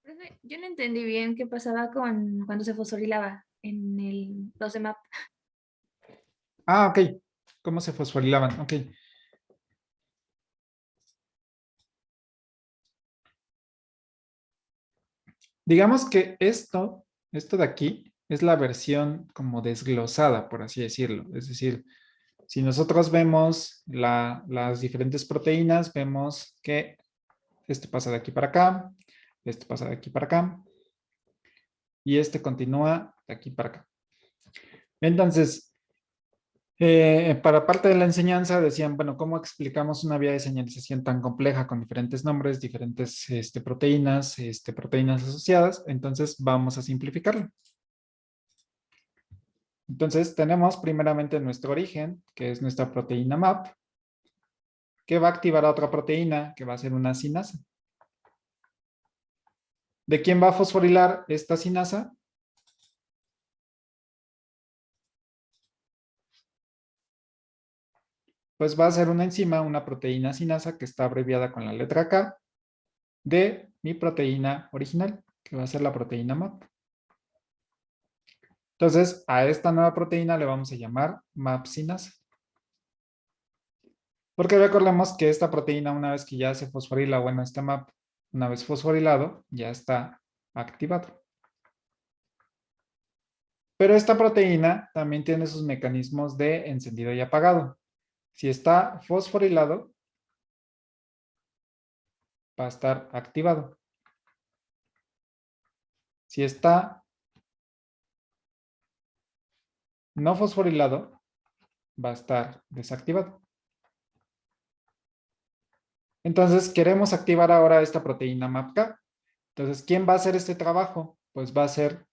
Profe, yo no entendí bien qué pasaba con cuando se fosforilaba en los de MAP. Ah, ok. ¿Cómo se fosforilaban? Ok. Digamos que esto de aquí es la versión como desglosada, por así decirlo. Es decir, si nosotros vemos las diferentes proteínas, vemos que esto pasa de aquí para acá, esto pasa de aquí para acá, y este continúa de aquí para acá. Entonces, para parte de la enseñanza decían, bueno, ¿cómo explicamos una vía de señalización tan compleja con diferentes nombres, diferentes proteínas, proteínas asociadas? Entonces, vamos a simplificarlo. Entonces, tenemos primeramente nuestro origen, que es nuestra proteína MAP, que va a activar a otra proteína, que va a ser una sinasa. ¿De quién va a fosforilar esta sinasa? Pues va a ser una enzima, una proteína sinasa, que está abreviada con la letra K, de mi proteína original, que va a ser la proteína MAP. Entonces, a esta nueva proteína le vamos a llamar MAP sinasa. Porque recordemos que esta proteína, una vez que ya se fosforila, bueno, este MAP, una vez fosforilado, ya está activado. Pero esta proteína también tiene sus mecanismos de encendido y apagado. Si está fosforilado, va a estar activado. Si está no fosforilado, va a estar desactivado. Entonces, queremos activar ahora esta proteína MAPK. Entonces, ¿quién va a hacer este trabajo? Pues va a ser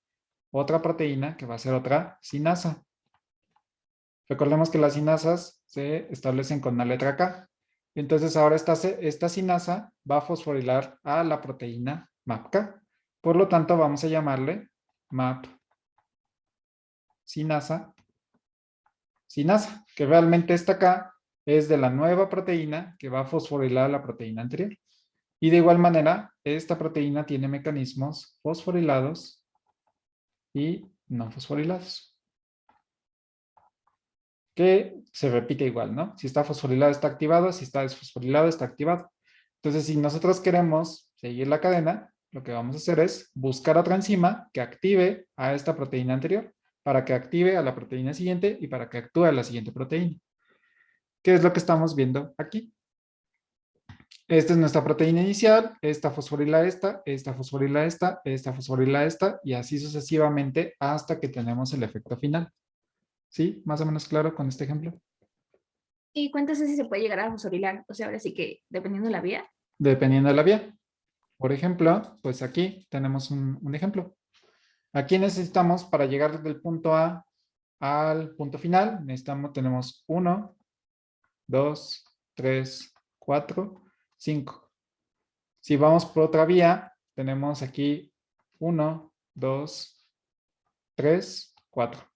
otra proteína que va a ser otra sinasa. Recordemos que las sinasas se establecen con la letra K. Entonces, ahora esta sinasa va a fosforilar a la proteína MAPK. Por lo tanto, vamos a llamarle MAP sinasa, que realmente esta K es de la nueva proteína que va a fosforilar a la proteína anterior. Y de igual manera, esta proteína tiene mecanismos fosforilados y no fosforilados, que se repite igual, ¿no? Si está fosforilado está activado, si está desfosforilado está activado. Entonces, si nosotros queremos seguir la cadena, lo que vamos a hacer es buscar otra enzima que active a esta proteína anterior, para que active a la proteína siguiente y para que actúe a la siguiente proteína. ¿Qué es lo que estamos viendo aquí? Esta es nuestra proteína inicial, esta fosforila esta fosforila esta fosforila esta, y así sucesivamente hasta que tenemos el efecto final. ¿Sí? ¿Más o menos claro con este ejemplo? ¿Y cuántas veces se puede llegar a fosforilar? O sea, ahora sí que dependiendo de la vía. Dependiendo de la vía. Por ejemplo, pues aquí tenemos un ejemplo. Aquí necesitamos, para llegar del punto A al punto final, tenemos 1, 2, 3, 4, 5. Si vamos por otra vía, tenemos aquí 1, 2, 3, 4.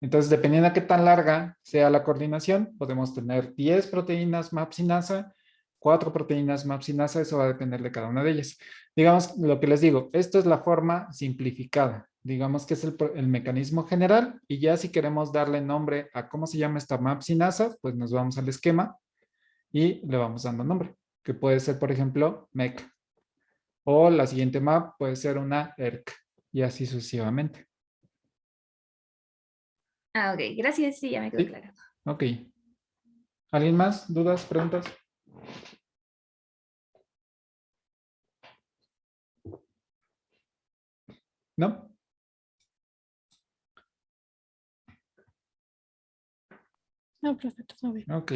Entonces, dependiendo de qué tan larga sea la coordinación, podemos tener 10 proteínas MAP-sinasa, 4 proteínas MAP-sinasa, eso va a depender de cada una de ellas. Digamos, lo que les digo, esto es la forma simplificada. Digamos que es el mecanismo general, y ya si queremos darle nombre a cómo se llama esta MAP-sinasa, pues nos vamos al esquema y le vamos dando nombre, que puede ser, por ejemplo, MEC. O la siguiente MAP puede ser una ERC, y así sucesivamente. Ah, ok, gracias, sí, ya me quedó ¿Sí? claro. Ok. ¿Alguien más? ¿Dudas? ¿Preguntas? ¿No? No, profe, todo bien. Ok.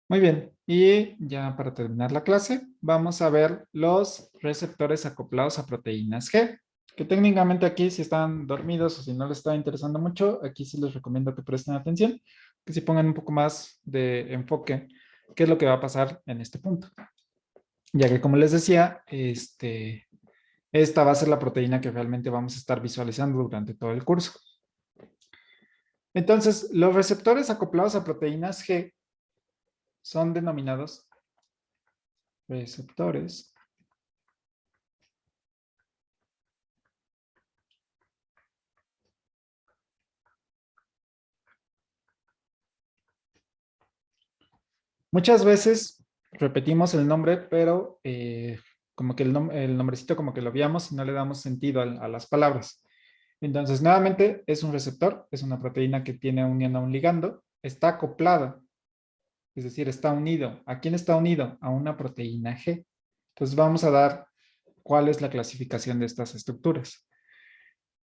Muy bien, y ya para terminar la clase, vamos a ver los receptores acoplados a proteínas G, que técnicamente aquí si están dormidos o si no les está interesando mucho, aquí sí les recomiendo que presten atención, que se pongan un poco más de enfoque, qué es lo que va a pasar en este punto. Ya que como les decía, esta va a ser la proteína que realmente vamos a estar visualizando durante todo el curso. Entonces, los receptores acoplados a proteínas G son denominados receptores muchas veces repetimos el nombre, pero como que el nombrecito como que lo veamos y no le damos sentido a las palabras. Entonces, nuevamente, es un receptor, es una proteína que tiene unión a un ligando, está acoplada, es decir, está unido. ¿A quién está unido? A una proteína G. Entonces, vamos a dar cuál es la clasificación de estas estructuras.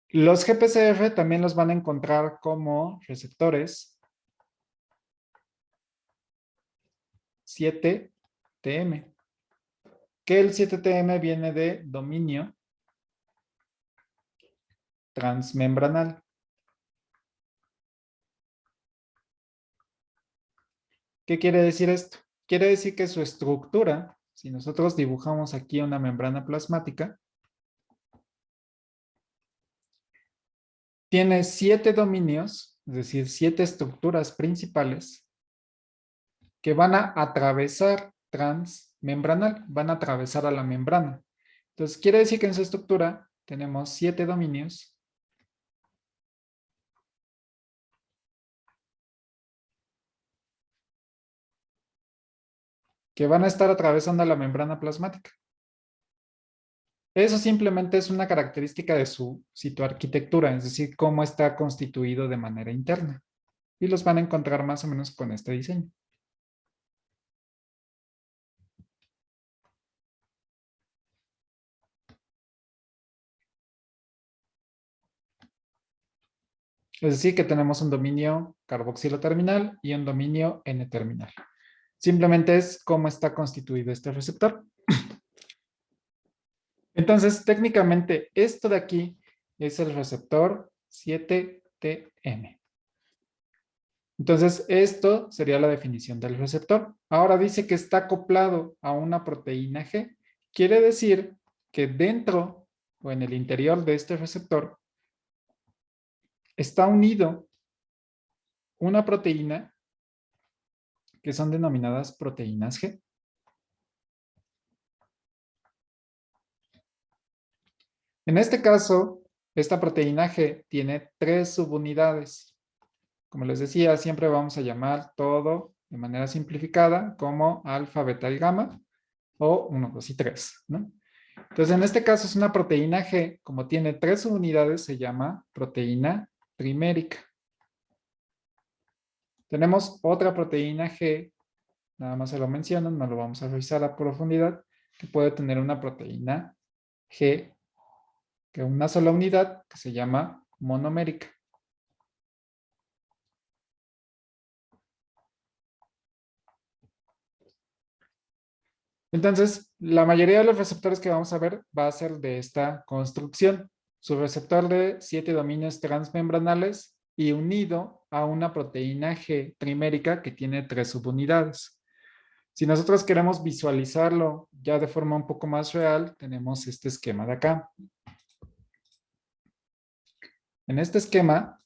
Los GPCR también los van a encontrar como receptores 7TM, que el 7TM viene de dominio transmembranal. ¿Qué quiere decir esto? Quiere decir que su estructura, si nosotros dibujamos aquí una membrana plasmática, tiene 7 dominios, es decir, 7 estructuras principales que van a atravesar transmembranal, van a atravesar a la membrana. Entonces, quiere decir que en su estructura tenemos 7 dominios que van a estar atravesando la membrana plasmática. Eso simplemente es una característica de su citoarquitectura, es decir, cómo está constituido de manera interna. Y los van a encontrar más o menos con este diseño. Es decir, que tenemos un dominio carboxilo terminal y un dominio N-terminal. Simplemente es cómo está constituido este receptor. Entonces, técnicamente, esto de aquí es el receptor 7TM. Entonces, esto sería la definición del receptor. Ahora dice que está acoplado a una proteína G. Quiere decir que dentro o en el interior de este receptor está unido una proteína que son denominadas proteínas G. En este caso, esta proteína G tiene 3 subunidades. Como les decía, siempre vamos a llamar todo de manera simplificada como alfa, beta y gamma, o 1, 2 y 3, ¿no? Entonces, en este caso es una proteína G, como tiene 3 subunidades, se llama proteína trimérica. Tenemos otra proteína G, nada más se lo menciono, no lo vamos a revisar a profundidad, que puede tener una proteína G, que una sola unidad, que se llama monomérica. Entonces, la mayoría de los receptores que vamos a ver va a ser de esta construcción. Su receptor de 7 dominios transmembranales y unido a una proteína G trimérica que tiene 3 subunidades. Si nosotros queremos visualizarlo ya de forma un poco más real, tenemos este esquema de acá. En este esquema,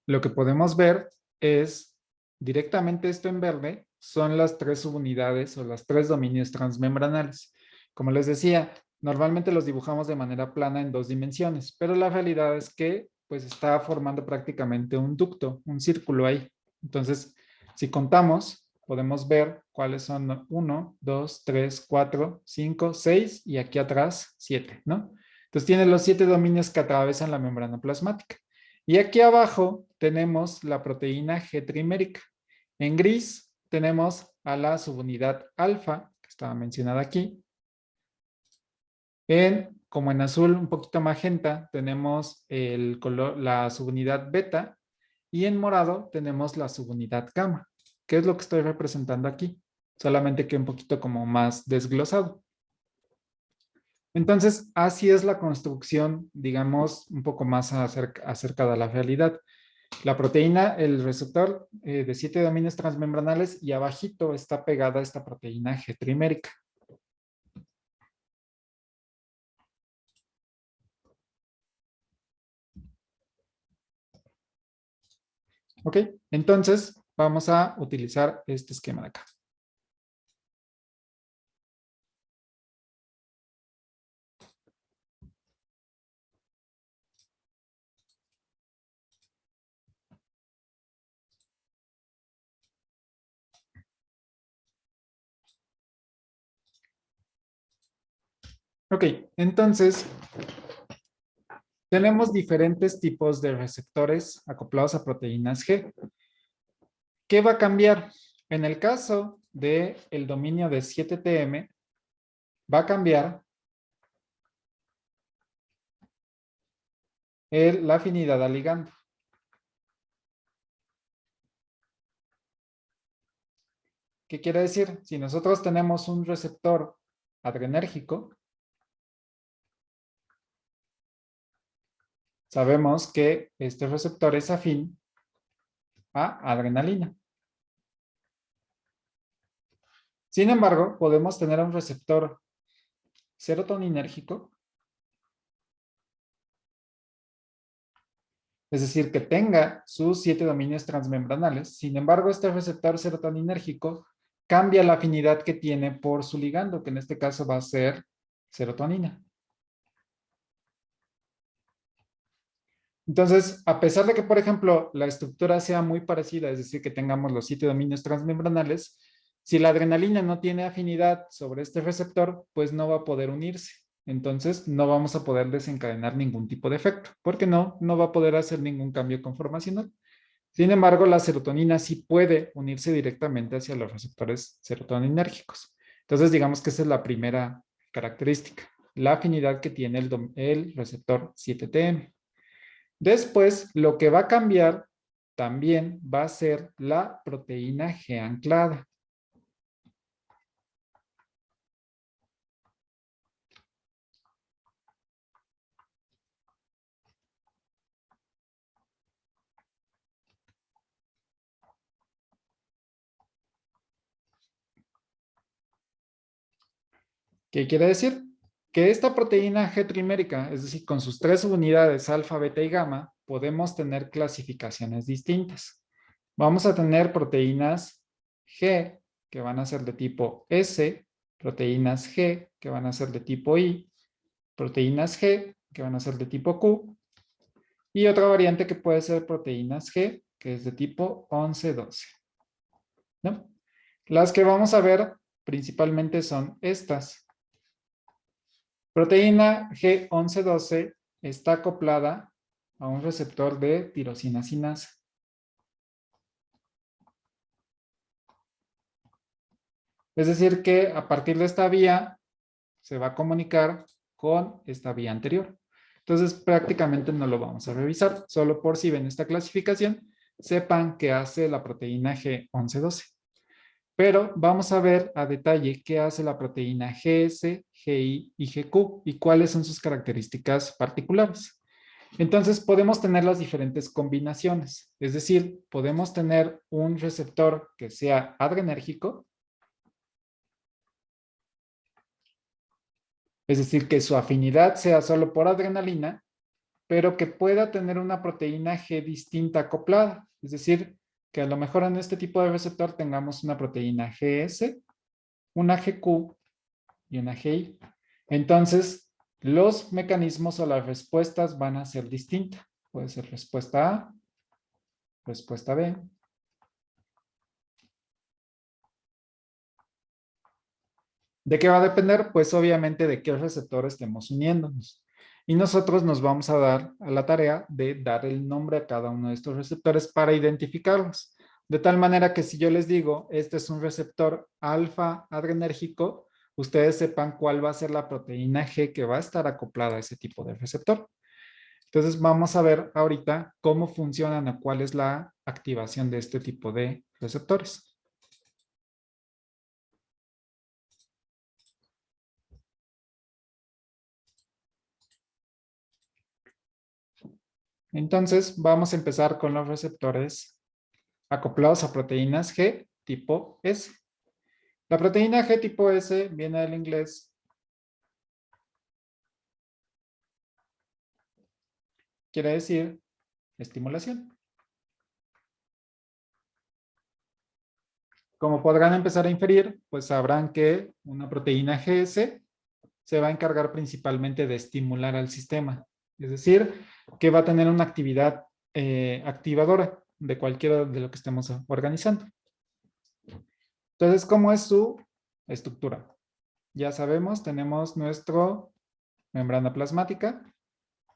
lo que podemos ver es directamente esto en verde, son las 3 subunidades o las 3 dominios transmembranales. Como les decía, normalmente los dibujamos de manera plana en 2 dimensiones, pero la realidad es que pues está formando prácticamente un ducto, un círculo ahí. Entonces, si contamos, podemos ver cuáles son 1, 2, 3, 4, 5, 6 y aquí atrás 7, ¿no? Entonces tiene los 7 dominios que atravesan la membrana plasmática. Y aquí abajo tenemos la proteína G trimérica. En gris tenemos a la subunidad alfa, que estaba mencionada aquí. Como en azul, un poquito magenta, tenemos la subunidad beta. Y en morado tenemos la subunidad gamma, que es lo que estoy representando aquí, solamente que un poquito como más desglosado. Entonces, así es la construcción, digamos, un poco más acerca de la realidad. La proteína, el receptor de 7 dominios transmembranales y abajito está pegada esta proteína G trimérica. Ok, entonces vamos a utilizar este esquema de acá. Ok, entonces tenemos diferentes tipos de receptores acoplados a proteínas G. ¿Qué va a cambiar? En el caso del dominio de 7TM, va a cambiar la afinidad al ligando. ¿Qué quiere decir? Si nosotros tenemos un receptor adrenérgico, sabemos que este receptor es afín a adrenalina. Sin embargo, podemos tener un receptor serotoninérgico, es decir, que tenga sus 7 dominios transmembranales. Sin embargo, este receptor serotoninérgico cambia la afinidad que tiene por su ligando, que en este caso va a ser serotonina. Entonces, a pesar de que, por ejemplo, la estructura sea muy parecida, es decir, que tengamos los 7 dominios transmembranales, si la adrenalina no tiene afinidad sobre este receptor, pues no va a poder unirse. Entonces, no vamos a poder desencadenar ningún tipo de efecto, porque no va a poder hacer ningún cambio conformacional. Sin embargo, la serotonina sí puede unirse directamente hacia los receptores serotoninérgicos. Entonces, digamos que esa es la primera característica, la afinidad que tiene el receptor 7TM. Después, lo que va a cambiar también va a ser la proteína G anclada. ¿Qué quiere decir? Que esta proteína G trimérica, es decir, con sus 3 subunidades alfa, beta y gamma, podemos tener clasificaciones distintas. Vamos a tener proteínas G que van a ser de tipo S, proteínas G que van a ser de tipo I, proteínas G que van a ser de tipo Q y otra variante que puede ser proteínas G que es de tipo 11-12. ¿No? Las que vamos a ver principalmente son estas. Proteína G11-12 está acoplada a un receptor de tirosina sinasa. Es decir, que a partir de esta vía se va a comunicar con esta vía anterior. Entonces, prácticamente no lo vamos a revisar. Solo por si ven esta clasificación, sepan qué hace la proteína G11-12. Pero vamos a ver a detalle qué hace la proteína GS, GI y GQ y cuáles son sus características particulares. Entonces podemos tener las diferentes combinaciones, es decir, podemos tener un receptor que sea adrenérgico, es decir, que su afinidad sea solo por adrenalina, pero que pueda tener una proteína G distinta acoplada, es decir, que a lo mejor en este tipo de receptor tengamos una proteína GS, una GQ y una GI. Entonces, los mecanismos o las respuestas van a ser distintas. Puede ser respuesta A, respuesta B. ¿De qué va a depender? Pues obviamente de qué receptor estemos uniéndonos. Y nosotros nos vamos a dar a la tarea de dar el nombre a cada uno de estos receptores para identificarlos. De tal manera que si yo les digo, este es un receptor alfa adrenérgico, ustedes sepan cuál va a ser la proteína G que va a estar acoplada a ese tipo de receptor. Entonces vamos a ver ahorita cómo funcionan o cuál es la activación de este tipo de receptores. Entonces vamos a empezar con los receptores acoplados a proteínas G tipo S. La proteína G tipo S viene del inglés. Quiere decir estimulación. Como podrán empezar a inferir, pues sabrán que una proteína GS se va a encargar principalmente de estimular al sistema. Es decir, que va a tener una actividad activadora de cualquiera de lo que estemos organizando. Entonces, ¿cómo es su estructura? Ya sabemos, tenemos nuestra membrana plasmática,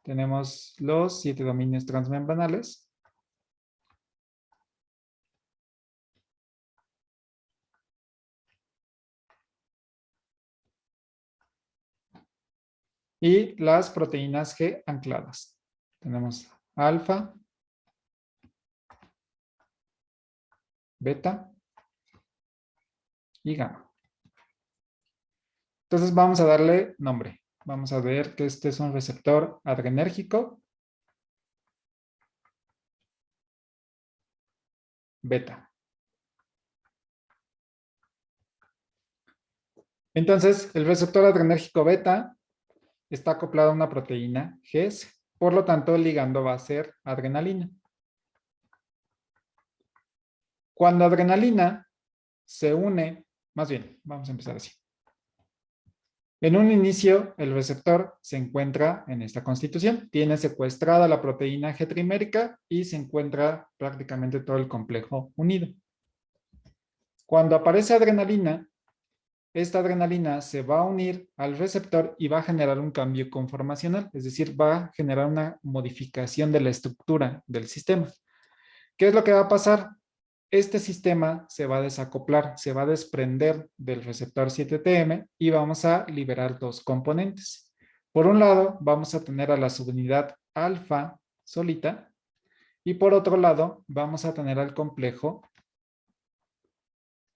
tenemos los 7 dominios transmembranales, y las proteínas G ancladas. Tenemos alfa, beta y gamma. Entonces vamos a darle nombre. Vamos a ver que este es un receptor adrenérgico beta. Entonces, el receptor adrenérgico beta está acoplado a una proteína GS. Por lo tanto, el ligando va a ser adrenalina. Cuando adrenalina se une, más bien, vamos a empezar así. En un inicio, el receptor se encuentra en esta constitución. Tiene secuestrada la proteína G trimérica y se encuentra prácticamente todo el complejo unido. Cuando aparece adrenalina, esta adrenalina se va a unir al receptor y va a generar un cambio conformacional, es decir, va a generar una modificación de la estructura del sistema. ¿Qué es lo que va a pasar? Este sistema se va a desacoplar, se va a desprender del receptor 7TM y vamos a liberar dos componentes. Por un lado, vamos a tener a la subunidad alfa solita y por otro lado, vamos a tener al complejo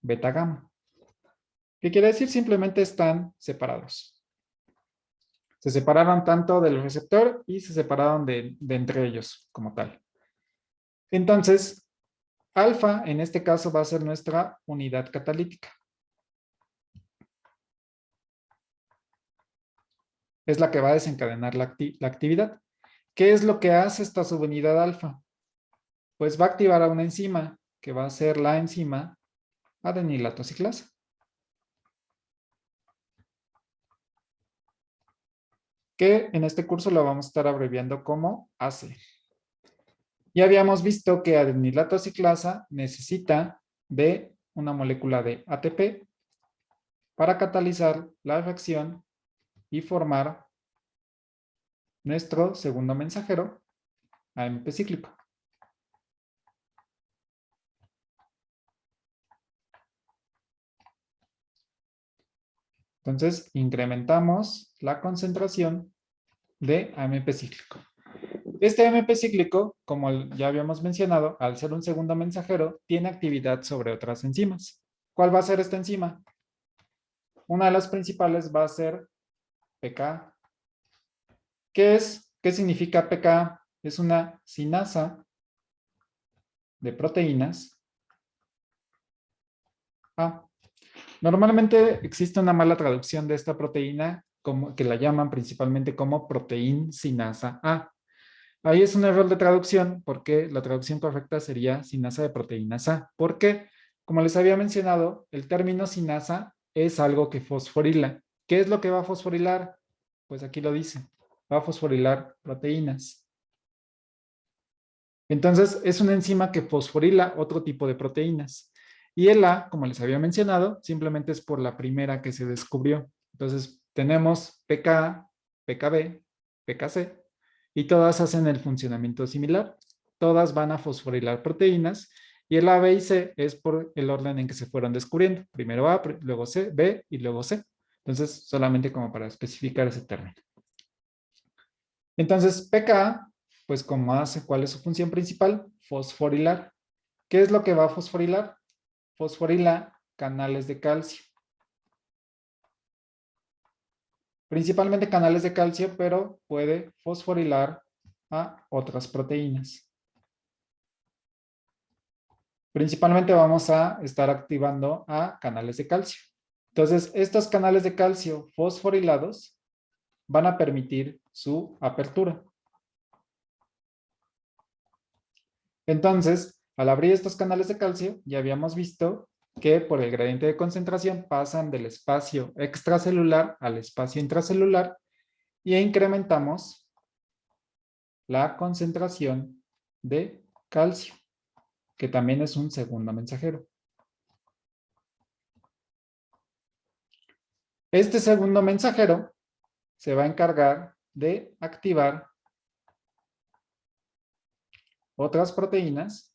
beta-gamma. ¿Qué quiere decir? Simplemente están separados. Se separaron tanto del receptor y se separaron de entre ellos como tal. Entonces, alfa en este caso va a ser nuestra unidad catalítica. Es la que va a desencadenar la actividad. ¿Qué es lo que hace esta subunidad alfa? Pues va a activar a una enzima que va a ser la enzima adenilato ciclasa. Que en este curso lo vamos a estar abreviando como AC. Ya habíamos visto que adenilato ciclasa necesita de una molécula de ATP para catalizar la reacción y formar nuestro segundo mensajero, AMP cíclico. Entonces, incrementamos la concentración de AMP cíclico. Este AMP cíclico, como ya habíamos mencionado, al ser un segundo mensajero, tiene actividad sobre otras enzimas. ¿Cuál va a ser esta enzima? Una de las principales va a ser PK. ¿Qué significa PK? Es una sinasa de proteínas A. Normalmente existe una mala traducción de esta proteína que la llaman principalmente como proteína sinasa A. Ahí es un error de traducción porque la traducción correcta sería sinasa de proteínas A. ¿Por qué? Como les había mencionado, el término sinasa es algo que fosforila. ¿Qué es lo que va a fosforilar? Pues aquí lo dice. Va a fosforilar proteínas. Entonces, es una enzima que fosforila otro tipo de proteínas. Y el A, como les había mencionado, simplemente es por la primera que se descubrió. Entonces, tenemos PK, PKB, PKC, y todas hacen el funcionamiento similar. Todas van a fosforilar proteínas, y el A, B y C es por el orden en que se fueron descubriendo. Primero A, luego C, B y luego C. Entonces, solamente como para especificar ese término. Entonces, pKa, pues como hace, ¿cuál es su función principal? Fosforilar. ¿Qué es lo que va a fosforilar? Fosforila canales de calcio. Principalmente canales de calcio, pero puede fosforilar a otras proteínas. Principalmente vamos a estar activando a canales de calcio. Entonces, estos canales de calcio fosforilados van a permitir su apertura. Entonces, al abrir estos canales de calcio, ya habíamos visto que por el gradiente de concentración pasan del espacio extracelular al espacio intracelular y incrementamos la concentración de calcio, que también es un segundo mensajero. Este segundo mensajero se va a encargar de activar otras proteínas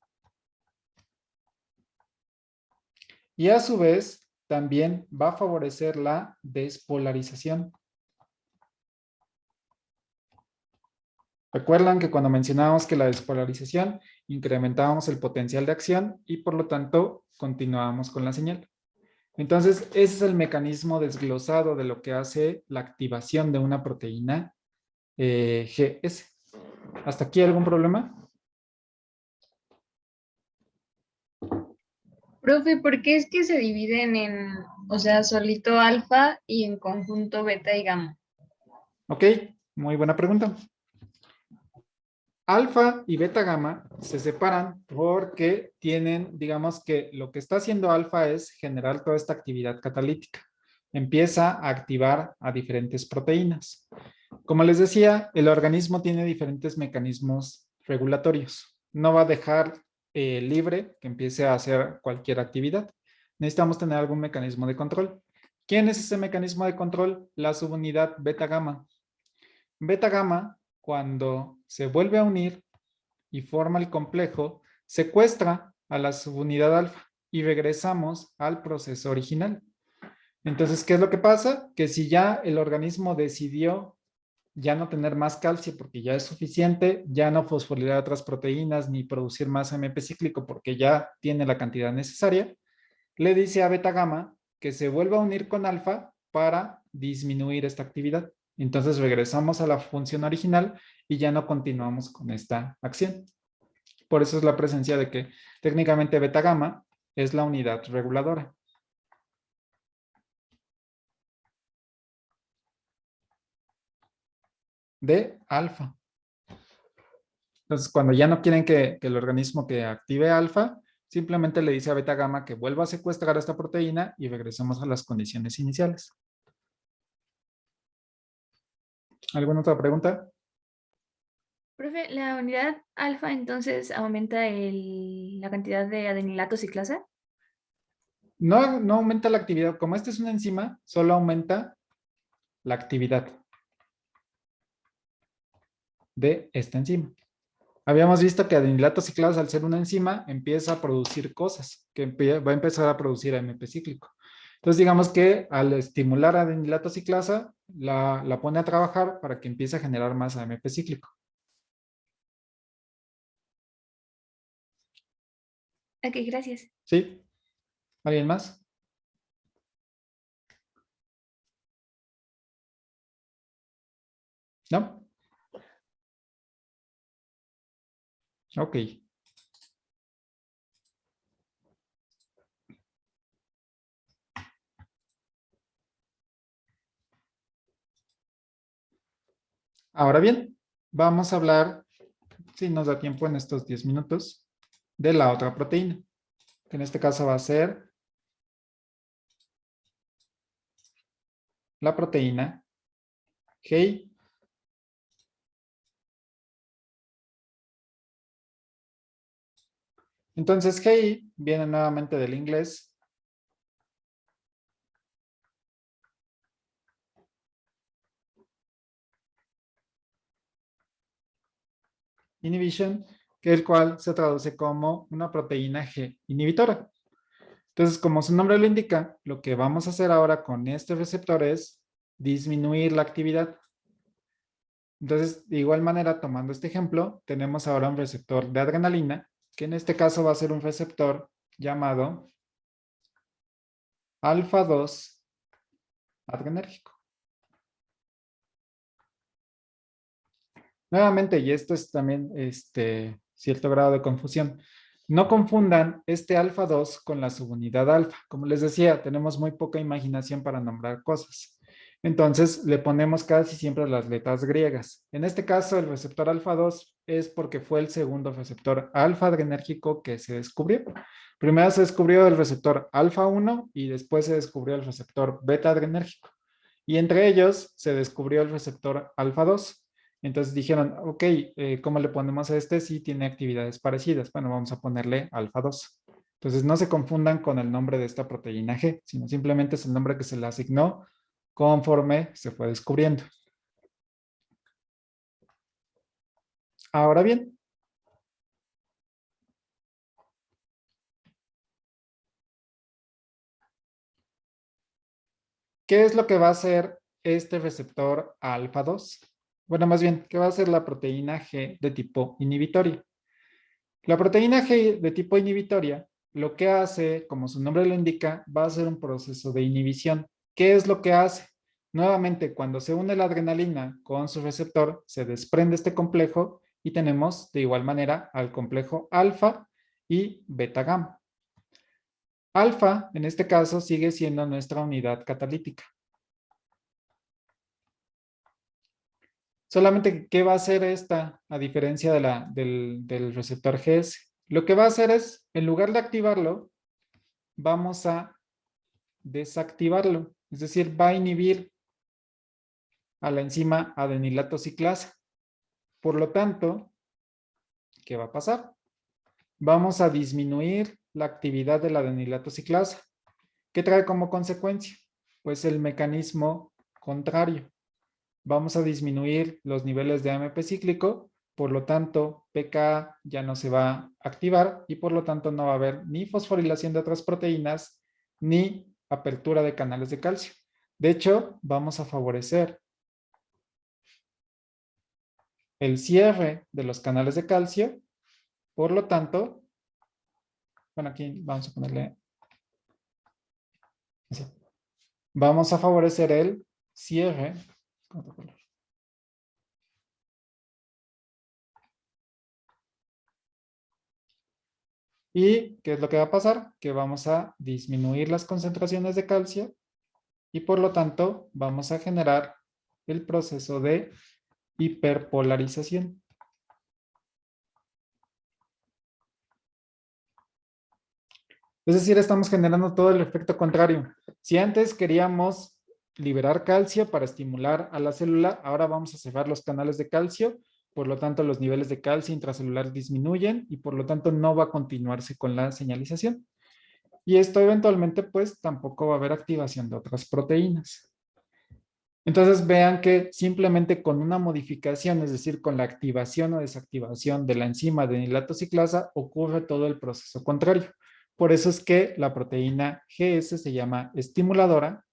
y a su vez también va a favorecer la despolarización. Recuerdan que cuando mencionábamos que la despolarización incrementábamos el potencial de acción y por lo tanto continuábamos con la señal. Entonces, ese es el mecanismo desglosado de lo que hace la activación de una proteína GS. ¿Hasta aquí algún problema? Profe, ¿por qué es que se dividen en, o sea, solito alfa y en conjunto beta y gamma? Ok, muy buena pregunta. Alfa y beta gamma se separan porque tienen, digamos que lo que está haciendo alfa es generar toda esta actividad catalítica. Empieza a activar a diferentes proteínas. Como les decía, el organismo tiene diferentes mecanismos regulatorios. No va a dejar libre que empiece a hacer cualquier actividad. Necesitamos tener algún mecanismo de control. ¿Quién es ese mecanismo de control? La subunidad beta gamma. Beta gamma, cuando se vuelve a unir y forma el complejo, secuestra a la subunidad alfa y regresamos al proceso original. Entonces, ¿qué es lo que pasa? Que si ya el organismo decidió ya no tener más calcio porque ya es suficiente, ya no fosforilar otras proteínas ni producir más AMP cíclico porque ya tiene la cantidad necesaria, le dice a beta gamma que se vuelva a unir con alfa para disminuir esta actividad. Entonces regresamos a la función original y ya no continuamos con esta acción. Por eso es la presencia de que técnicamente beta gamma es la unidad reguladora. De alfa. Entonces, cuando ya no quieren que el organismo que active alfa, simplemente le dice a beta gamma que vuelva a secuestrar esta proteína y regresemos a las condiciones iniciales. ¿Alguna otra pregunta? Profe, ¿la unidad alfa entonces aumenta la cantidad de adenilato ciclasa? No, no aumenta la actividad. Como esta es una enzima, solo aumenta la actividad de esta enzima. Habíamos visto que adenilato ciclasa, al ser una enzima, empieza a producir cosas, que va a empezar a producir AMP cíclico. Entonces, digamos que al estimular adenilato ciclasa, la pone a trabajar para que empiece a generar más AMP cíclico. Ok, gracias. ¿Sí? ¿Alguien más? ¿No? Ok. Ahora bien, vamos a hablar, si nos da tiempo en estos 10 minutos, de la otra proteína, que en este caso va a ser la proteína GI. Entonces, GI viene nuevamente del inglés inhibition, que el cual se traduce como una proteína G inhibitora. Entonces, como su nombre lo indica, lo que vamos a hacer ahora con este receptor es disminuir la actividad. Entonces, de igual manera, tomando este ejemplo, tenemos ahora un receptor de adrenalina, que en este caso va a ser un receptor llamado alfa 2 adrenérgico. Nuevamente, y esto es también cierto grado de confusión, no confundan este alfa 2 con la subunidad alfa. Como les decía, tenemos muy poca imaginación para nombrar cosas. Entonces, le ponemos casi siempre las letras griegas. En este caso, el receptor alfa 2 es porque fue el segundo receptor alfa adrenérgico que se descubrió. Primero se descubrió el receptor alfa 1 y después se descubrió el receptor beta adrenérgico. Y entre ellos se descubrió el receptor alfa 2. Entonces dijeron, ok, ¿cómo le ponemos a este si tiene actividades parecidas? Bueno, vamos a ponerle alfa 2. Entonces no se confundan con el nombre de esta proteína G, sino simplemente es el nombre que se le asignó conforme se fue descubriendo. Ahora bien, ¿qué es lo que va a hacer este receptor alfa 2? Bueno, más bien, ¿qué va a hacer la proteína G de tipo inhibitoria? La proteína G de tipo inhibitoria, lo que hace, como su nombre lo indica, va a ser un proceso de inhibición. ¿Qué es lo que hace? Nuevamente, cuando se une la adrenalina con su receptor, se desprende este complejo y tenemos de igual manera al complejo alfa y beta gamma. Alfa, en este caso, sigue siendo nuestra unidad catalítica. Solamente, ¿qué va a hacer esta a diferencia de del receptor GS? Lo que va a hacer es, en lugar de activarlo, vamos a desactivarlo. Es decir, va a inhibir a la enzima adenilato ciclasa. Por lo tanto, ¿qué va a pasar? Vamos a disminuir la actividad de la adenilato ciclasa. ¿Qué trae como consecuencia? Pues el mecanismo contrario. Vamos a disminuir los niveles de AMP cíclico, por lo tanto, pKa ya no se va a activar y por lo tanto no va a haber ni fosforilación de otras proteínas ni apertura de canales de calcio. De hecho, vamos a favorecer el cierre de los canales de calcio, por lo tanto, bueno, aquí vamos a ponerle así. Vamos a favorecer el cierre. ¿Y qué es lo que va a pasar? Que vamos a disminuir las concentraciones de calcio y por lo tanto vamos a generar el proceso de hiperpolarización. Es decir, estamos generando todo el efecto contrario. Si antes queríamos liberar calcio para estimular a la célula, ahora vamos a cerrar los canales de calcio, por lo tanto los niveles de calcio intracelular disminuyen y por lo tanto no va a continuarse con la señalización. Y esto eventualmente pues tampoco va a haber activación de otras proteínas. Entonces vean que simplemente con una modificación, es decir, con la activación o desactivación de la enzima de adenilato ciclasa, ocurre todo el proceso contrario. Por eso es que la proteína GS se llama estimuladora,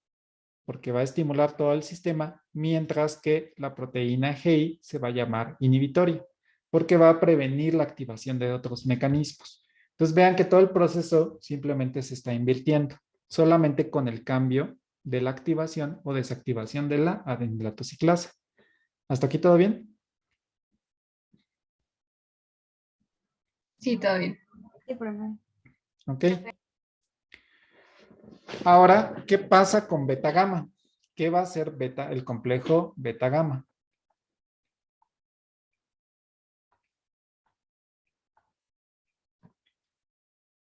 porque va a estimular todo el sistema, mientras que la proteína GI se va a llamar inhibitoria, porque va a prevenir la activación de otros mecanismos. Entonces vean que todo el proceso simplemente se está invirtiendo, solamente con el cambio de la activación o desactivación de la adenilato ciclasa. ¿Hasta aquí todo bien? Sí, todo bien. Sí, profe. Ok. Ahora, ¿qué pasa con beta gamma? ¿Qué va a hacer beta, el complejo beta gamma?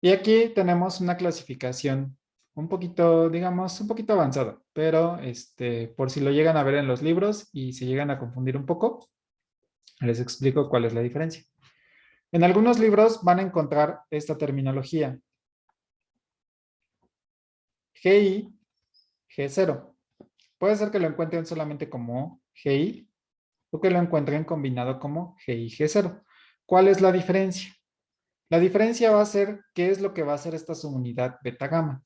Y aquí tenemos una clasificación un poquito, digamos, un poquito avanzada, pero por si lo llegan a ver en los libros y se llegan a confundir un poco, les explico cuál es la diferencia. En algunos libros van a encontrar esta terminología. GI, G0. Puede ser que lo encuentren solamente como GI o que lo encuentren combinado como GI, G0. ¿Cuál es la diferencia? La diferencia va a ser qué es lo que va a hacer esta subunidad beta gamma.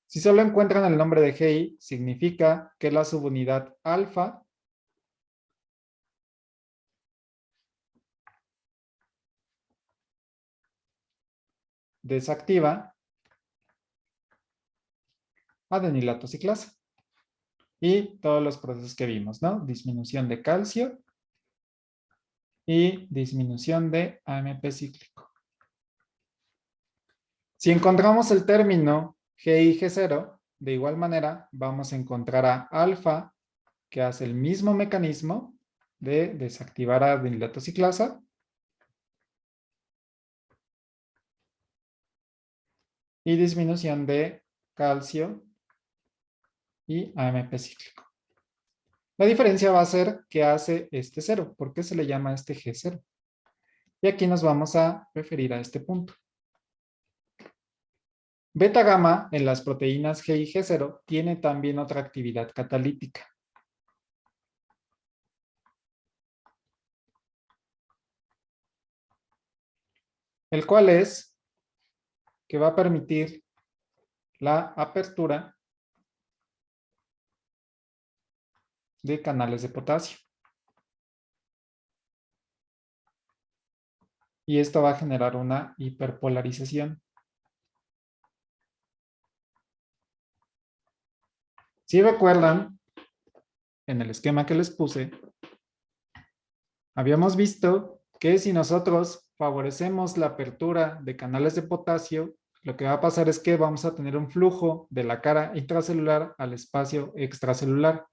Si solo encuentran el nombre de GI, significa que la subunidad alfa desactiva adenilato ciclasa. Y todos los procesos que vimos, ¿no? Disminución de calcio y disminución de AMP cíclico. Si encontramos el término G y G0, de igual manera vamos a encontrar a alfa, que hace el mismo mecanismo de desactivar adenilato ciclasa. Y disminución de calcio y AMP cíclico. La diferencia va a ser que hace este 0. ¿Por qué se le llama este G0? Y aquí nos vamos a referir a este punto. Beta gamma en las proteínas G y G0 tiene también otra actividad catalítica. El cual es que va a permitir la apertura de canales de potasio. Y esto va a generar una hiperpolarización. Si recuerdan, en el esquema que les puse, habíamos visto que si nosotros favorecemos la apertura de canales de potasio, lo que va a pasar es que vamos a tener un flujo de la cara intracelular al espacio extracelular.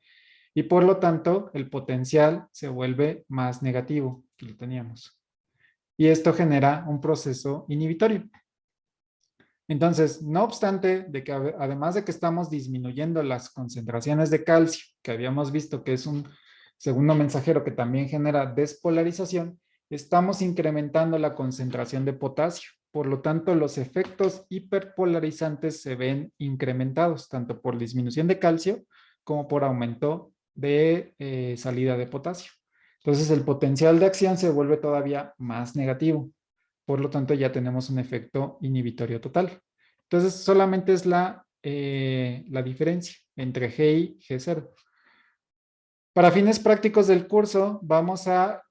Y por lo tanto, el potencial se vuelve más negativo que lo teníamos. Y esto genera un proceso inhibitorio. Entonces, no obstante de que además de que estamos disminuyendo las concentraciones de calcio, que habíamos visto que es un segundo mensajero que también genera despolarización, estamos incrementando la concentración de potasio. Por lo tanto, los efectos hiperpolarizantes se ven incrementados, tanto por disminución de calcio como por aumento de salida de potasio. Entonces, el potencial de acción se vuelve todavía más negativo. Por lo tanto, ya tenemos un efecto inhibitorio total. Entonces, solamente es la diferencia entre G y G0. Para fines prácticos del curso, vamos a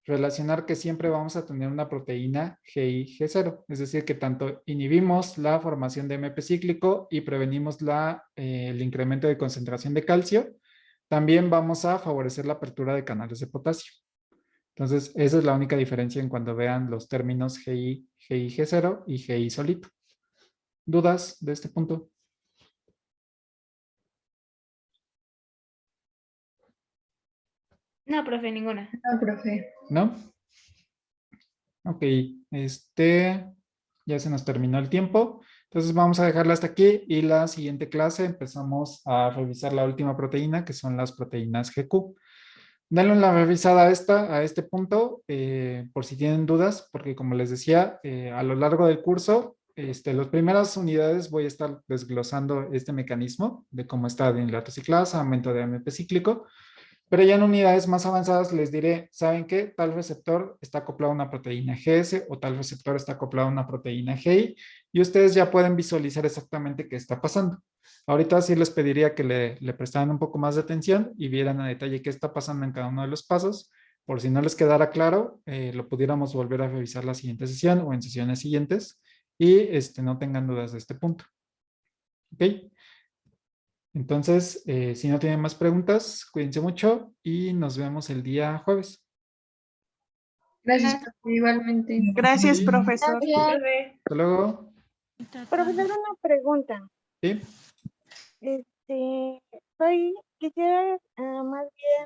relacionar que siempre vamos a tener una proteína G y G0. Es decir, que tanto inhibimos la formación de MP cíclico y prevenimos el incremento de concentración de calcio, también vamos a favorecer la apertura de canales de potasio. Entonces, esa es la única diferencia en cuando vean los términos GI, G0 y GI solito. ¿Dudas de este punto? No, profe, ninguna. No, profe. ¿No? Ok, ya se nos terminó el tiempo. Entonces vamos a dejarla hasta aquí y la siguiente clase empezamos a revisar la última proteína, que son las proteínas GQ. Denle una revisada a este punto, por si tienen dudas, porque como les decía, a lo largo del curso, las primeras unidades voy a estar desglosando este mecanismo de cómo está adenilato ciclasa, aumento de AMP cíclico, pero ya en unidades más avanzadas les diré, ¿saben qué? Tal receptor está acoplado a una proteína GS o tal receptor está acoplado a una proteína GI y ustedes ya pueden visualizar exactamente qué está pasando. Ahorita sí les pediría que le prestaran un poco más de atención y vieran a detalle qué está pasando en cada uno de los pasos. Por si no les quedara claro, lo pudiéramos volver a revisar la siguiente sesión o en sesiones siguientes y no tengan dudas de este punto. ¿Ok? Entonces, si no tienen más preguntas, cuídense mucho y nos vemos el día jueves. Gracias, profe, igualmente. Gracias, Sí. profesor. Gracias, profe. Hasta luego. Profesor, una pregunta. ¿Sí? Quisiera más bien